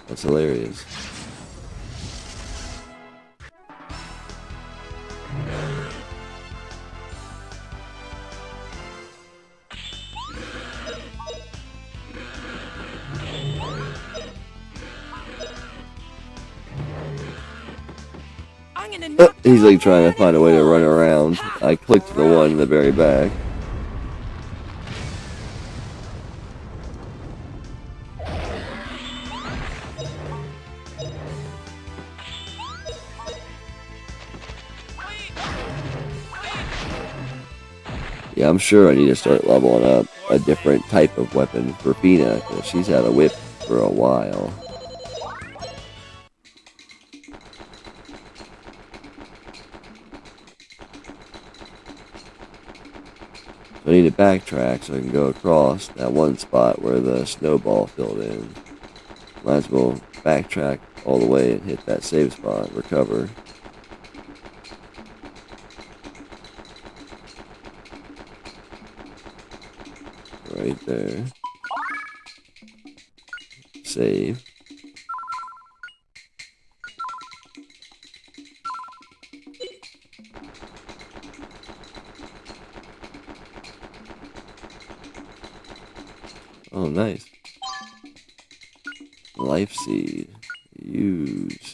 That's hilarious. He's like trying to find a way to run around. I clicked the one in the very back. Yeah, I'm sure I need to start leveling up a different type of weapon for Fina, because she's had a whip for a while. So I need to backtrack so I can go across that one spot where the snowball filled in. Might as well backtrack all the way and hit that save spot, recover. Right there. Save. Oh, nice. Life seed. Use.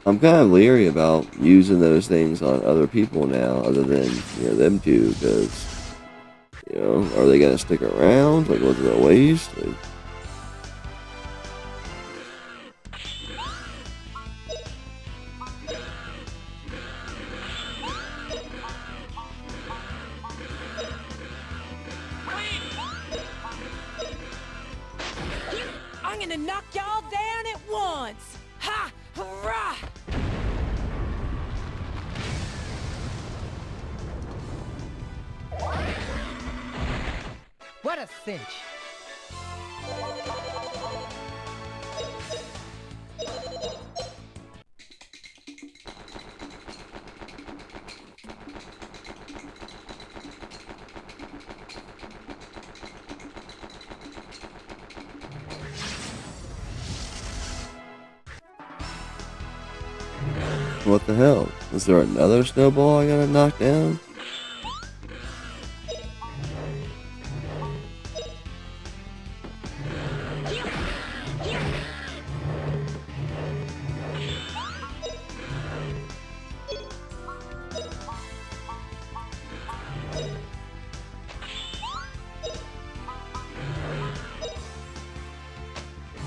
I'm kind of leery about using those things on other people now, other than, you know, them two, because, you know, are they gonna stick around? Like, was it a waste? Like, I'm gonna knock y'all down at once! Ha! Hurrah! What a cinch. what the hell? Is there another snowball I gotta knock down?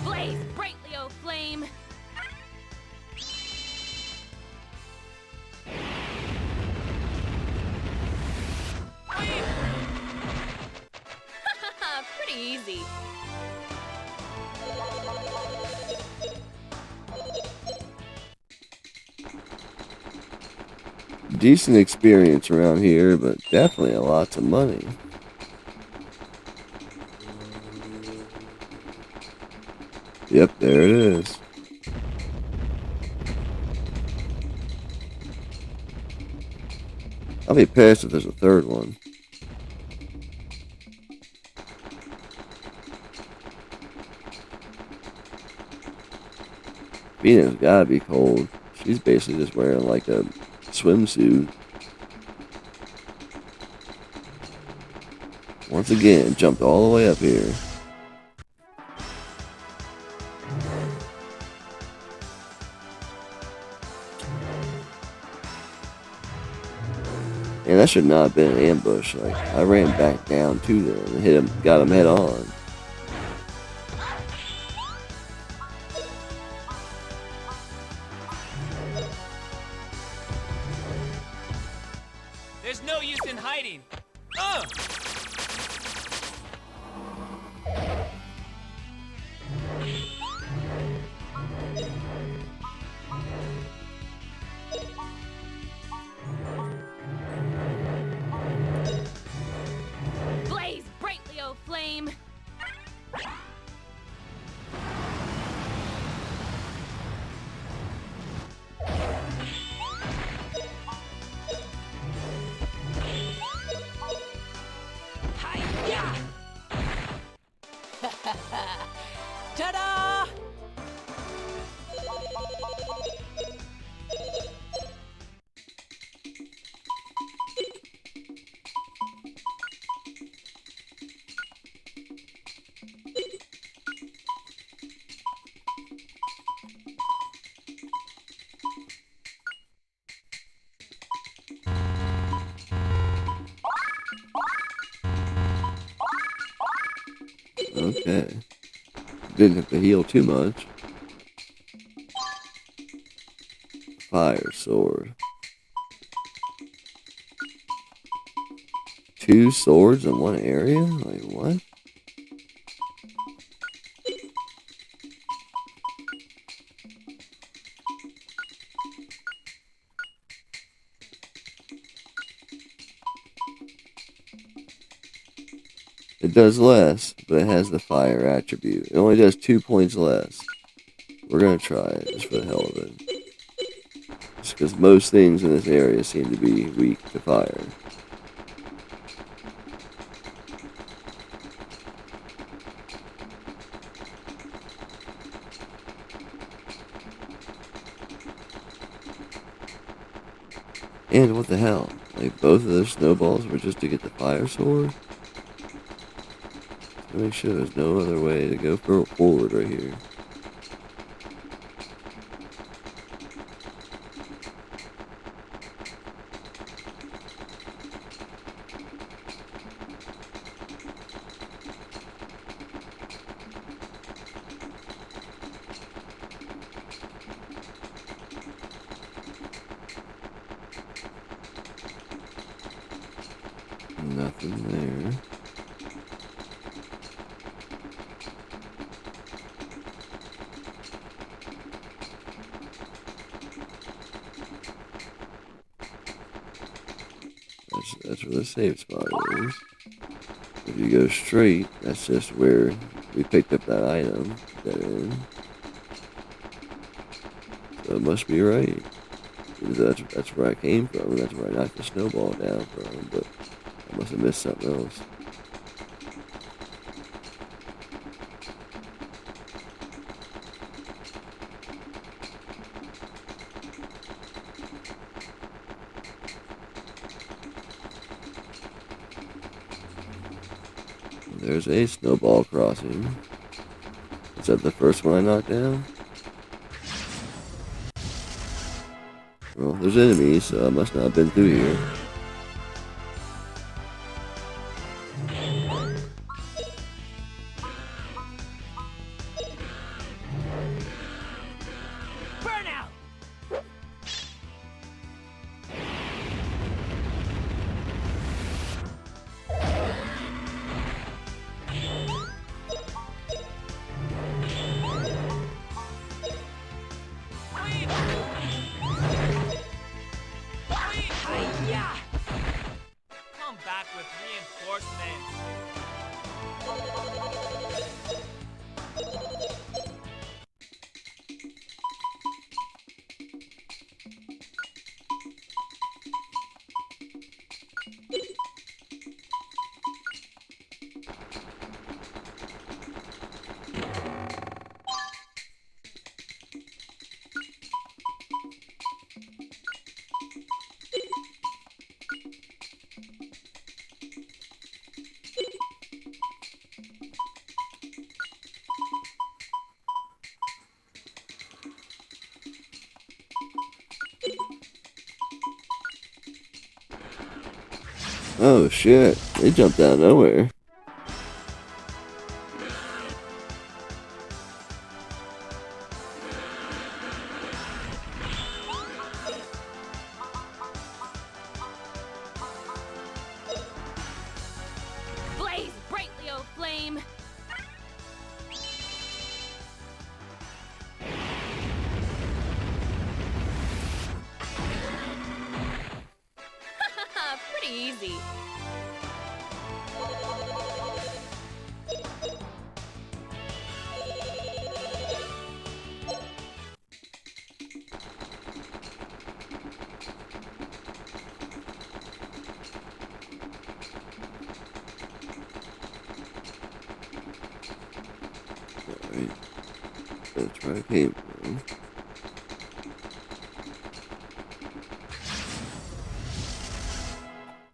Blaze brightly, O flame! Pretty easy. Decent experience around here, but definitely a lot of money. Yep, there it is. I'll be pissed if there's a third one. Venus gotta be cold. She's basically just wearing like a swimsuit. Once again, jumped all the way up here. And that should not have been an ambush. Like, I ran back down to them and hit him, got him head on. There's no use in hiding. Blaze brightly, O flame! Hi-ya! Ta-da! Okay. Didn't have to heal too much. Fire sword. 2 swords in one area? Like, what? It does less, but it has the fire attribute. It only does 2 points less. We're gonna try it, just for the hell of it. Just because most things in this area seem to be weak to fire. And what the hell? Like, both of those snowballs were just to get the fire sword? To make sure there's no other way to go forward right here. Nothing there. That's where the safe spot is. If you go straight, that's just where we picked up that item. That in. So it must be right. Because that's where I came from, and that's where I knocked the snowball down from, but I must have missed something else. There's a snowball crossing. Is that the first one I knocked down? Well, there's enemies, so I must not have been through here. Burnout! Hi-ya! Oh shit, they jumped out of nowhere. Blaze brightly, O flame! Haha, pretty easy. Alright, that's where I came from.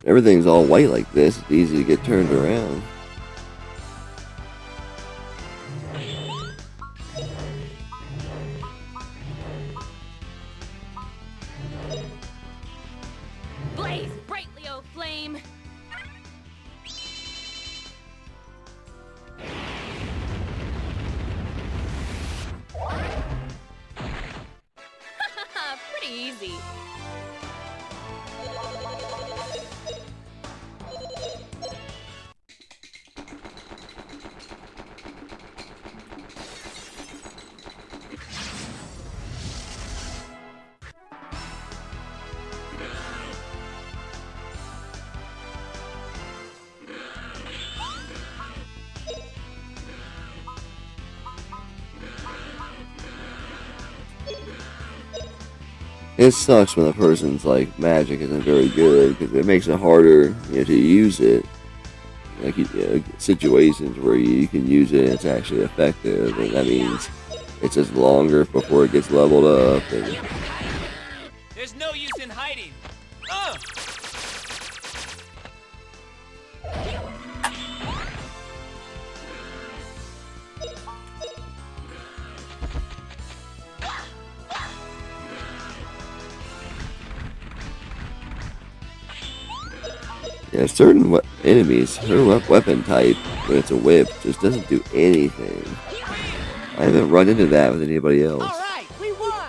Everything's all white like this, it's easy to get turned around. Blaze brightly, O flame! Haha, pretty easy. It sucks when a person's like magic isn't very good because it makes it harder, to use it. Like situations where you can use it and it's actually effective, and that means it's just longer before it gets leveled up. And There's no use in hiding. yeah, certain enemies, her weapon type when it's a whip just doesn't do anything. I haven't run into that with anybody else. All right, we won.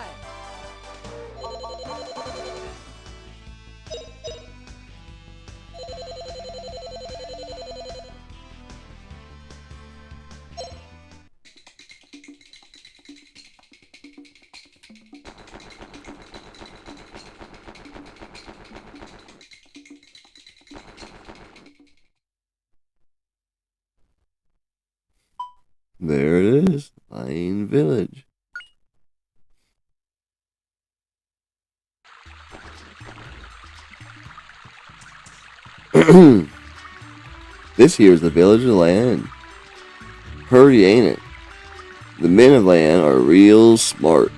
There it is, Lion Village. This here's the village of Land. Purty, ain't it? The men of Land are real smart.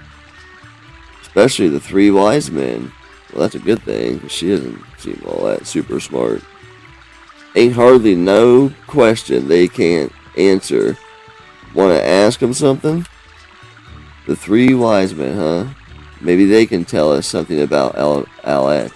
Especially the three wise men. Well, that's a good thing, because she doesn't seem all that super smart. Ain't hardly no question they can't answer. Want to ask them something? The three wise men, huh? Maybe they can tell us something about Alent.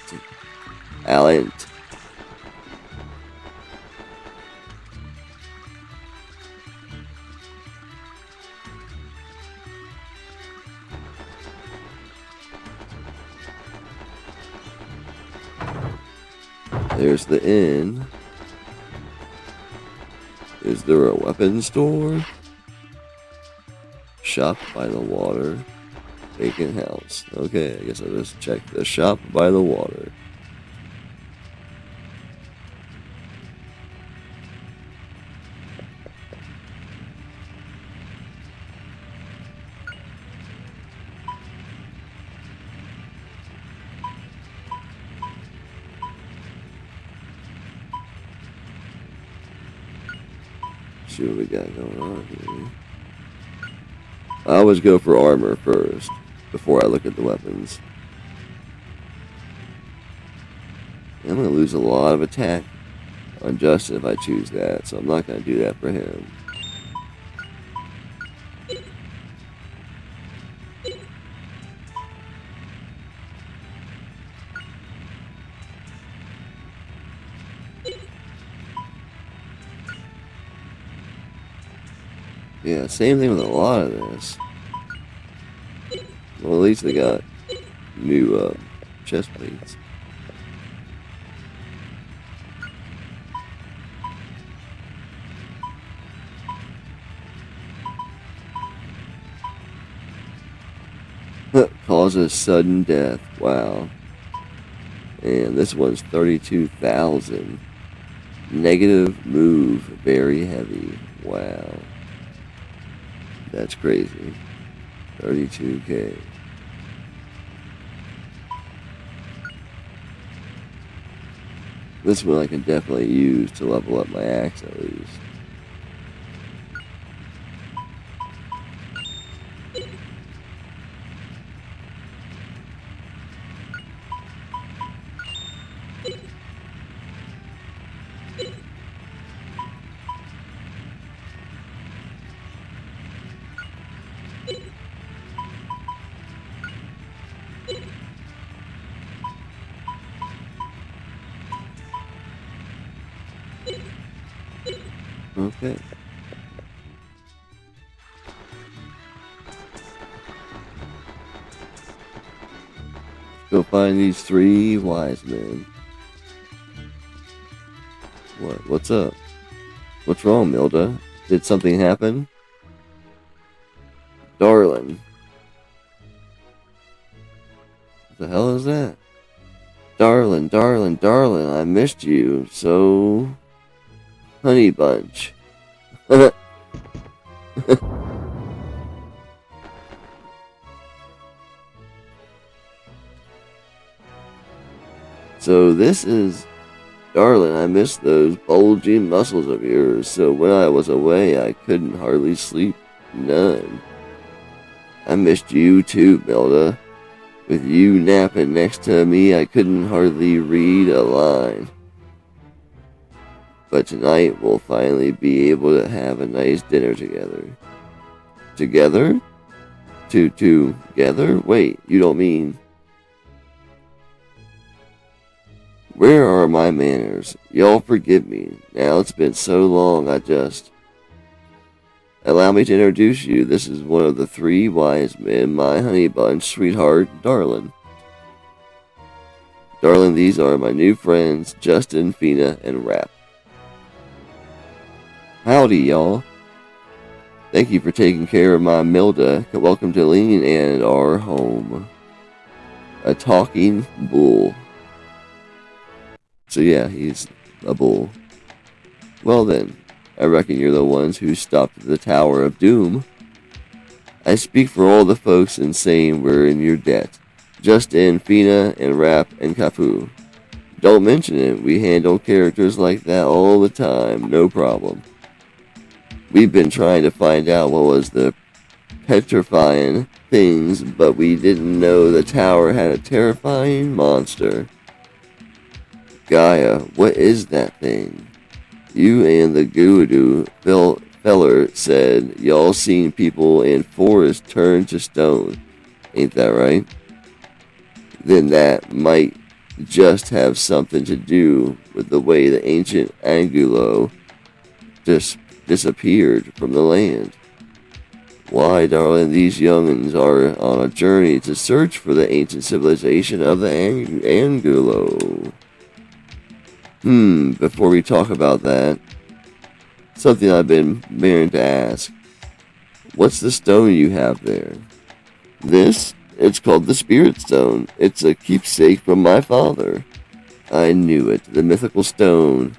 There's the inn. Is there a weapon store? Shop by the water. Vacant house. Okay, I guess I'll just check the shop by the water. See what we got going on here. I always go for armor first, before I look at the weapons. I'm going to lose a lot of attack on Justin if I choose that, so I'm not going to do that for him. Yeah, same thing with a lot of this. Well, at least they got new chest plates. Causes sudden death. Wow. And this one's 32,000. Negative move. Very heavy. Wow. That's crazy. 32K. This one I can definitely use to level up my axe at least. Okay. Go find these 3 wise men. What's up? What's wrong, Milda? Did something happen? Darling. What the hell is that? Darling, darling, darling, I missed you so... Honey bunch. So this is... Darling, I miss those bulging muscles of yours, so when I was away I couldn't hardly sleep. None. I missed you too, Milda. With you napping next to me, I couldn't hardly read a line. But tonight we'll finally be able to have a nice dinner together. Together? Together? Wait, you don't mean... Where are my manners? Y'all forgive me. Now it's been so long, I just... Allow me to introduce you. This is one of the 3 wise men, my honey bunch, sweetheart, Darlin. Darling, these are my new friends, Justin, Fina, and Rap. Howdy, y'all. Thank you for taking care of my Milda. Welcome to Lean and our home. A talking bull. So yeah, he's a bull. Well then, I reckon you're the ones who stopped at the Tower of Doom. I speak for all the folks in saying we're in your debt. Justin, Fina, and Rap, and Kafu. Don't mention it, we handle characters like that all the time, no problem. We've been trying to find out what was the petrifying things, but we didn't know the tower had a terrifying monster. Gaia, what is that thing? You and the Guadu feller said y'all seen people in forest turn to stone. Ain't that right? Then that might just have something to do with the way the ancient Angulo just disappeared from the land. Why, darling, these young'uns are on a journey to search for the ancient civilization of the Angulo. Before we talk about that, something I've been meaning to ask. What's the stone you have there? This? It's called the Spirit Stone. It's a keepsake from my father. I knew it. The mythical stone.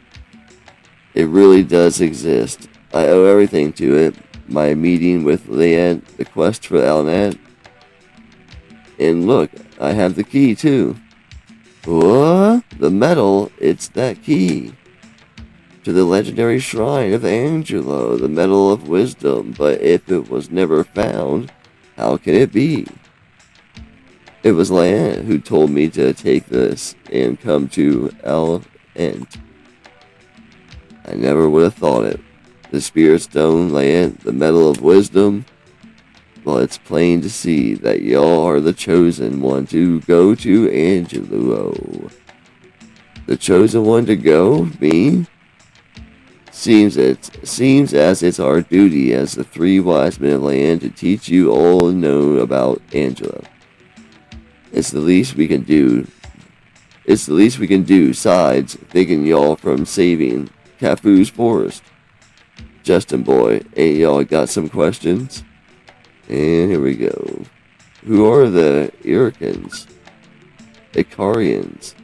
It really does exist. I owe everything to it. My meeting with Leanne, the quest for Elnat. And look, I have the key too. What? The medal? It's that key. To the legendary shrine of Angelo, the medal of wisdom. But if it was never found, how can it be? It was Leanne who told me to take this and come to Elnat. I never would have thought it. The Spirit Stone, Leanne, the medal of wisdom. Well, it's plain to see that y'all are the chosen one to go to Angelo. The chosen one to go? Me? Seems as it's our duty as the three wise men of land to teach you all know about Angela. It's the least we can do. It's the least we can do, sides thinking y'all from saving Cafu's forest. Justin boy, ain't y'all got some questions? And here we go. Who are the Irkans? Icarians.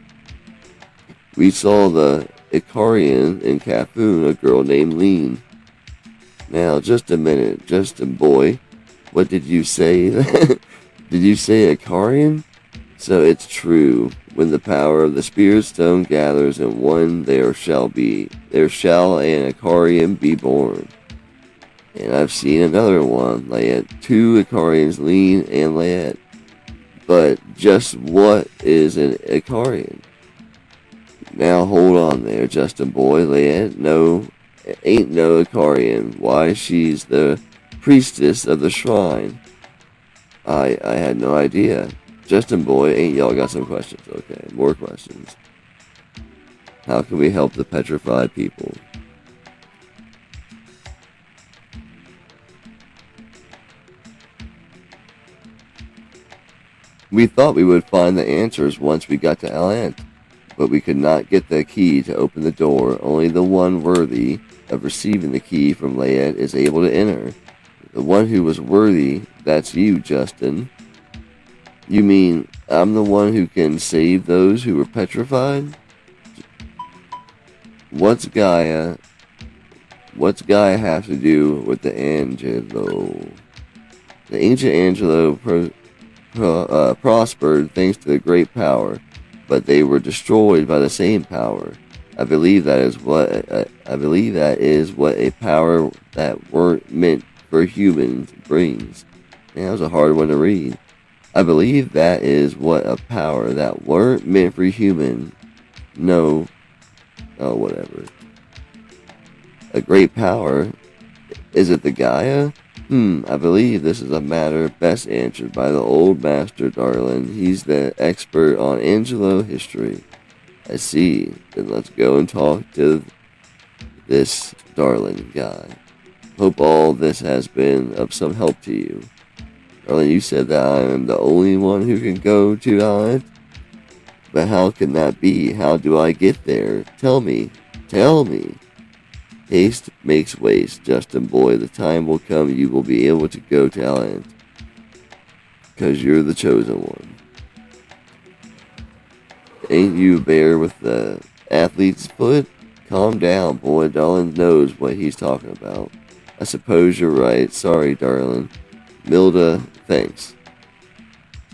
We saw the Icarian in Cafu, a girl named Lean. Now, just a minute, Justin boy. What did you say? Did you say Icarian? So it's true. When the power of the Spirit Stone gathers in one, there shall an Icarian be born. And I've seen another one, Layette. Two Icarians, Lean and Layette. But just what is an Icarian? Now hold on there, Justin boy. Layette, no, ain't no Icarian. Why, she's the priestess of the shrine. I had no idea. Justin boy, ain't y'all got some questions? Okay, more questions. How can we help the petrified people? We thought we would find the answers once we got to Alant, but we could not get the key to open the door. Only the one worthy of receiving the key from Layette is able to enter. The one who was worthy, that's you, Justin. You mean I'm the one who can save those who were petrified? What's Gaia have to do with the Angelo? The ancient Angelo prospered thanks to the great power, but they were destroyed by the same power. I believe that is what a power that weren't meant for humans brings. Man, that was a hard one to read. I believe that is what a power that weren't meant for human. No. Oh, whatever. A great power. Is it the Gaia? I believe this is a matter best answered by the old master, Darlin. He's the expert on Angelo history. I see. Then let's go and talk to this Darlin guy. Hope all this has been of some help to you. Darlin, you said that I am the only one who can go to Island? But how can that be? How do I get there? Tell me. Tell me. Haste makes waste, Justin boy. The time will come you will be able to go to Island. Because you're the chosen one. Ain't you a bear with the athlete's foot? Calm down, boy. Darlin knows what he's talking about. I suppose you're right. Sorry, darling. Milda, thanks.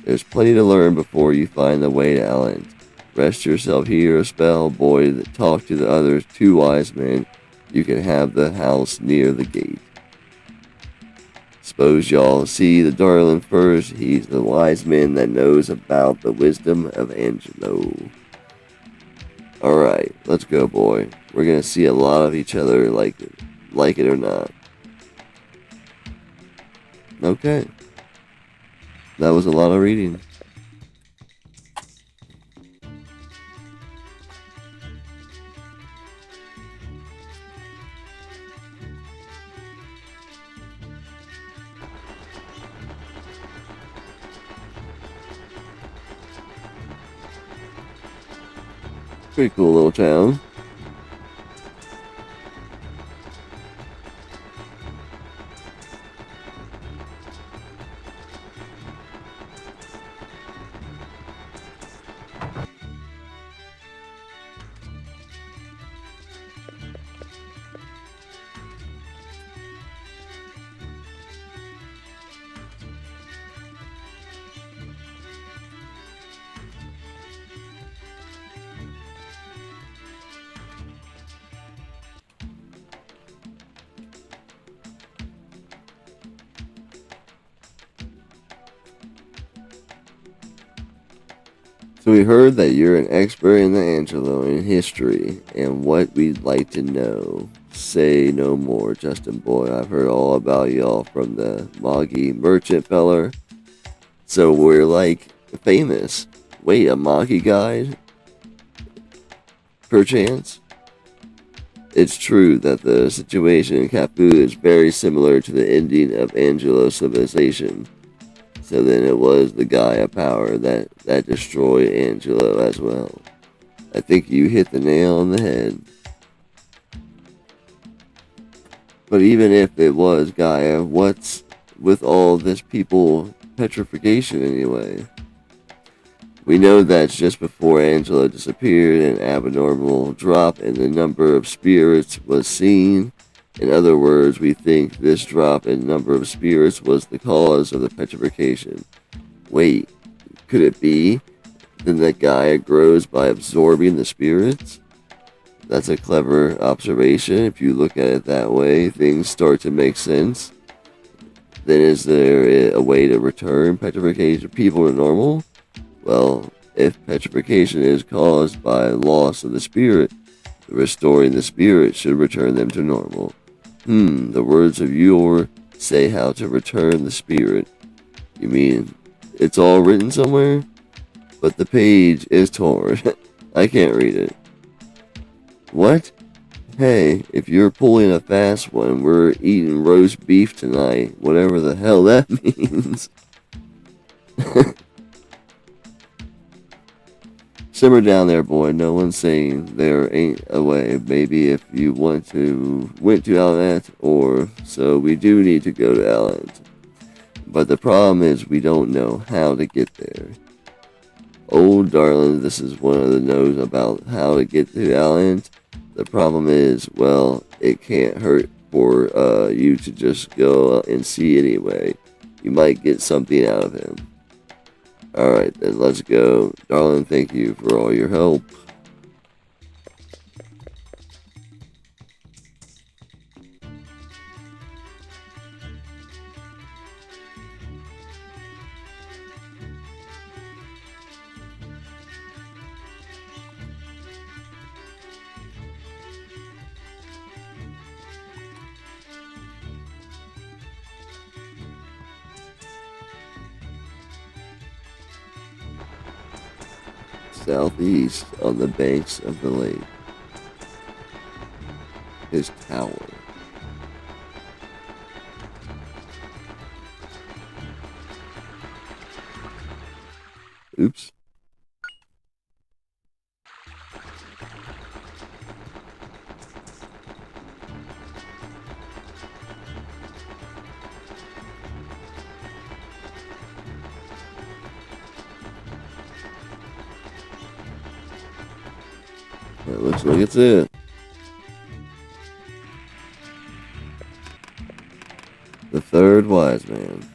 There's plenty to learn before you find the way to Alent. Rest yourself here a spell, boy. Talk to the other two wise men. You can have the house near the gate. Suppose y'all see the darling first. He's the wise man that knows about the wisdom of Angelo. Alright, let's go, boy. We're gonna see a lot of each other, like it or not. Okay. That was a lot of reading. Pretty cool little town. So we heard that you're an expert in the Angeloan history and what we'd like to know. Say no more, Justin boy. I've heard all about y'all from the Moggy merchant feller. So we're like famous. Wait, a Moggy guide? Perchance? It's true that the situation in Capu is very similar to the ending of Angelo's civilization. So then it was the Gaia power that destroyed Angelo as well. I think you hit the nail on the head. But even if it was Gaia, what's with all this people petrification anyway? We know that's just before Angela disappeared, an abnormal drop in the number of spirits was seen. In other words, we think this drop in number of spirits was the cause of the petrification. Wait, could it be then that Gaia grows by absorbing the spirits? That's a clever observation. If you look at it that way, things start to make sense. Then is there a way to return petrification people to normal? Well, if petrification is caused by loss of the spirit, restoring the spirit should return them to normal. The words of Yor say how to return the spirit. You mean it's all written somewhere? But the page is torn. I can't read it. What? Hey, if you're pulling a fast one, we're eating roast beef tonight, whatever the hell that means. Simmer down there, boy. No one's saying there ain't a way. Maybe if you went to Outlet, or so we do need to go to Outlet. But the problem is we don't know how to get there. Oh, darling, this is one of the no's about how to get to Outlet. The problem is, well, it can't hurt for you to just go and see anyway. You might get something out of him. Alright, then let's go. Darling, thank you for all your help. Southeast on the banks of the lake. His tower. Oops. That looks like it's it. The third wise man.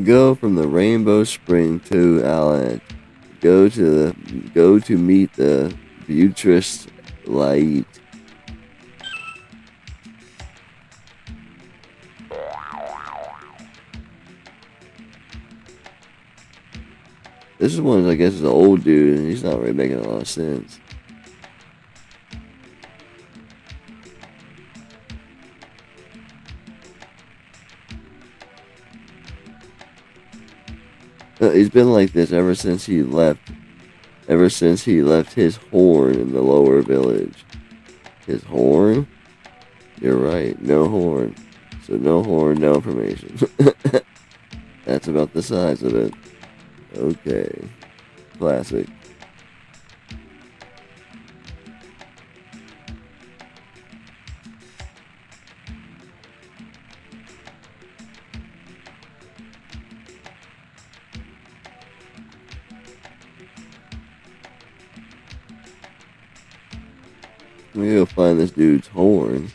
Go from the Rainbow Spring to Allen. Go to meet the Beatrice Light. This is one, I guess, is an old dude, and he's not really making a lot of sense. He's been like this ever since he left. Ever since he left his horn in the lower village. His horn? You're right, no horn. So no horn, no information. That's about the size of it. Okay. Classic. Let me go find this dude's horn.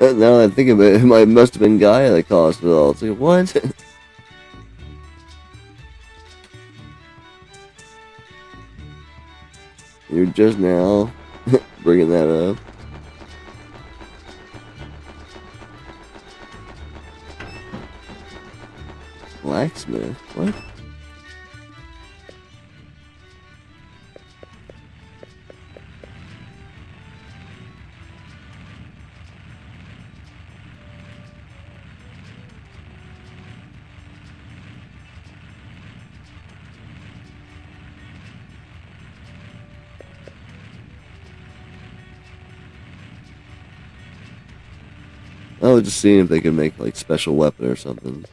Now that I think of it, it must have been Gaia that caused it all. It's like, what? You're just now bringing that up. Blacksmith? What? I was just seeing if they could make like special weapon or something.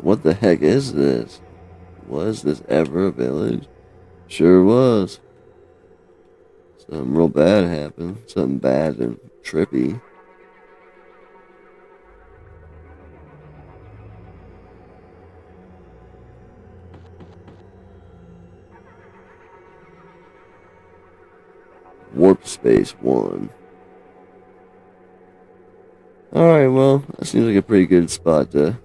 What the heck is this? Was this ever a village? Sure was. Something real bad happened. Something bad and trippy. Warp Space 1. Alright, well, that seems like a pretty good spot to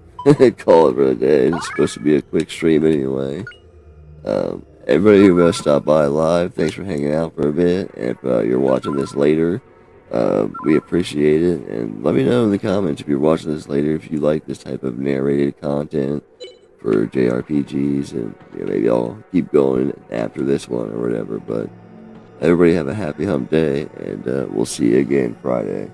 call it for the day. It's supposed to be a quick stream anyway. Everybody who stopped by live, thanks for hanging out for a bit. And if you're watching this later, we appreciate it. And let me know in the comments if you're watching this later, if you like this type of narrated content for JRPGs. And maybe I'll keep going after this one or whatever. But everybody have a happy hump day, and we'll see you again Friday.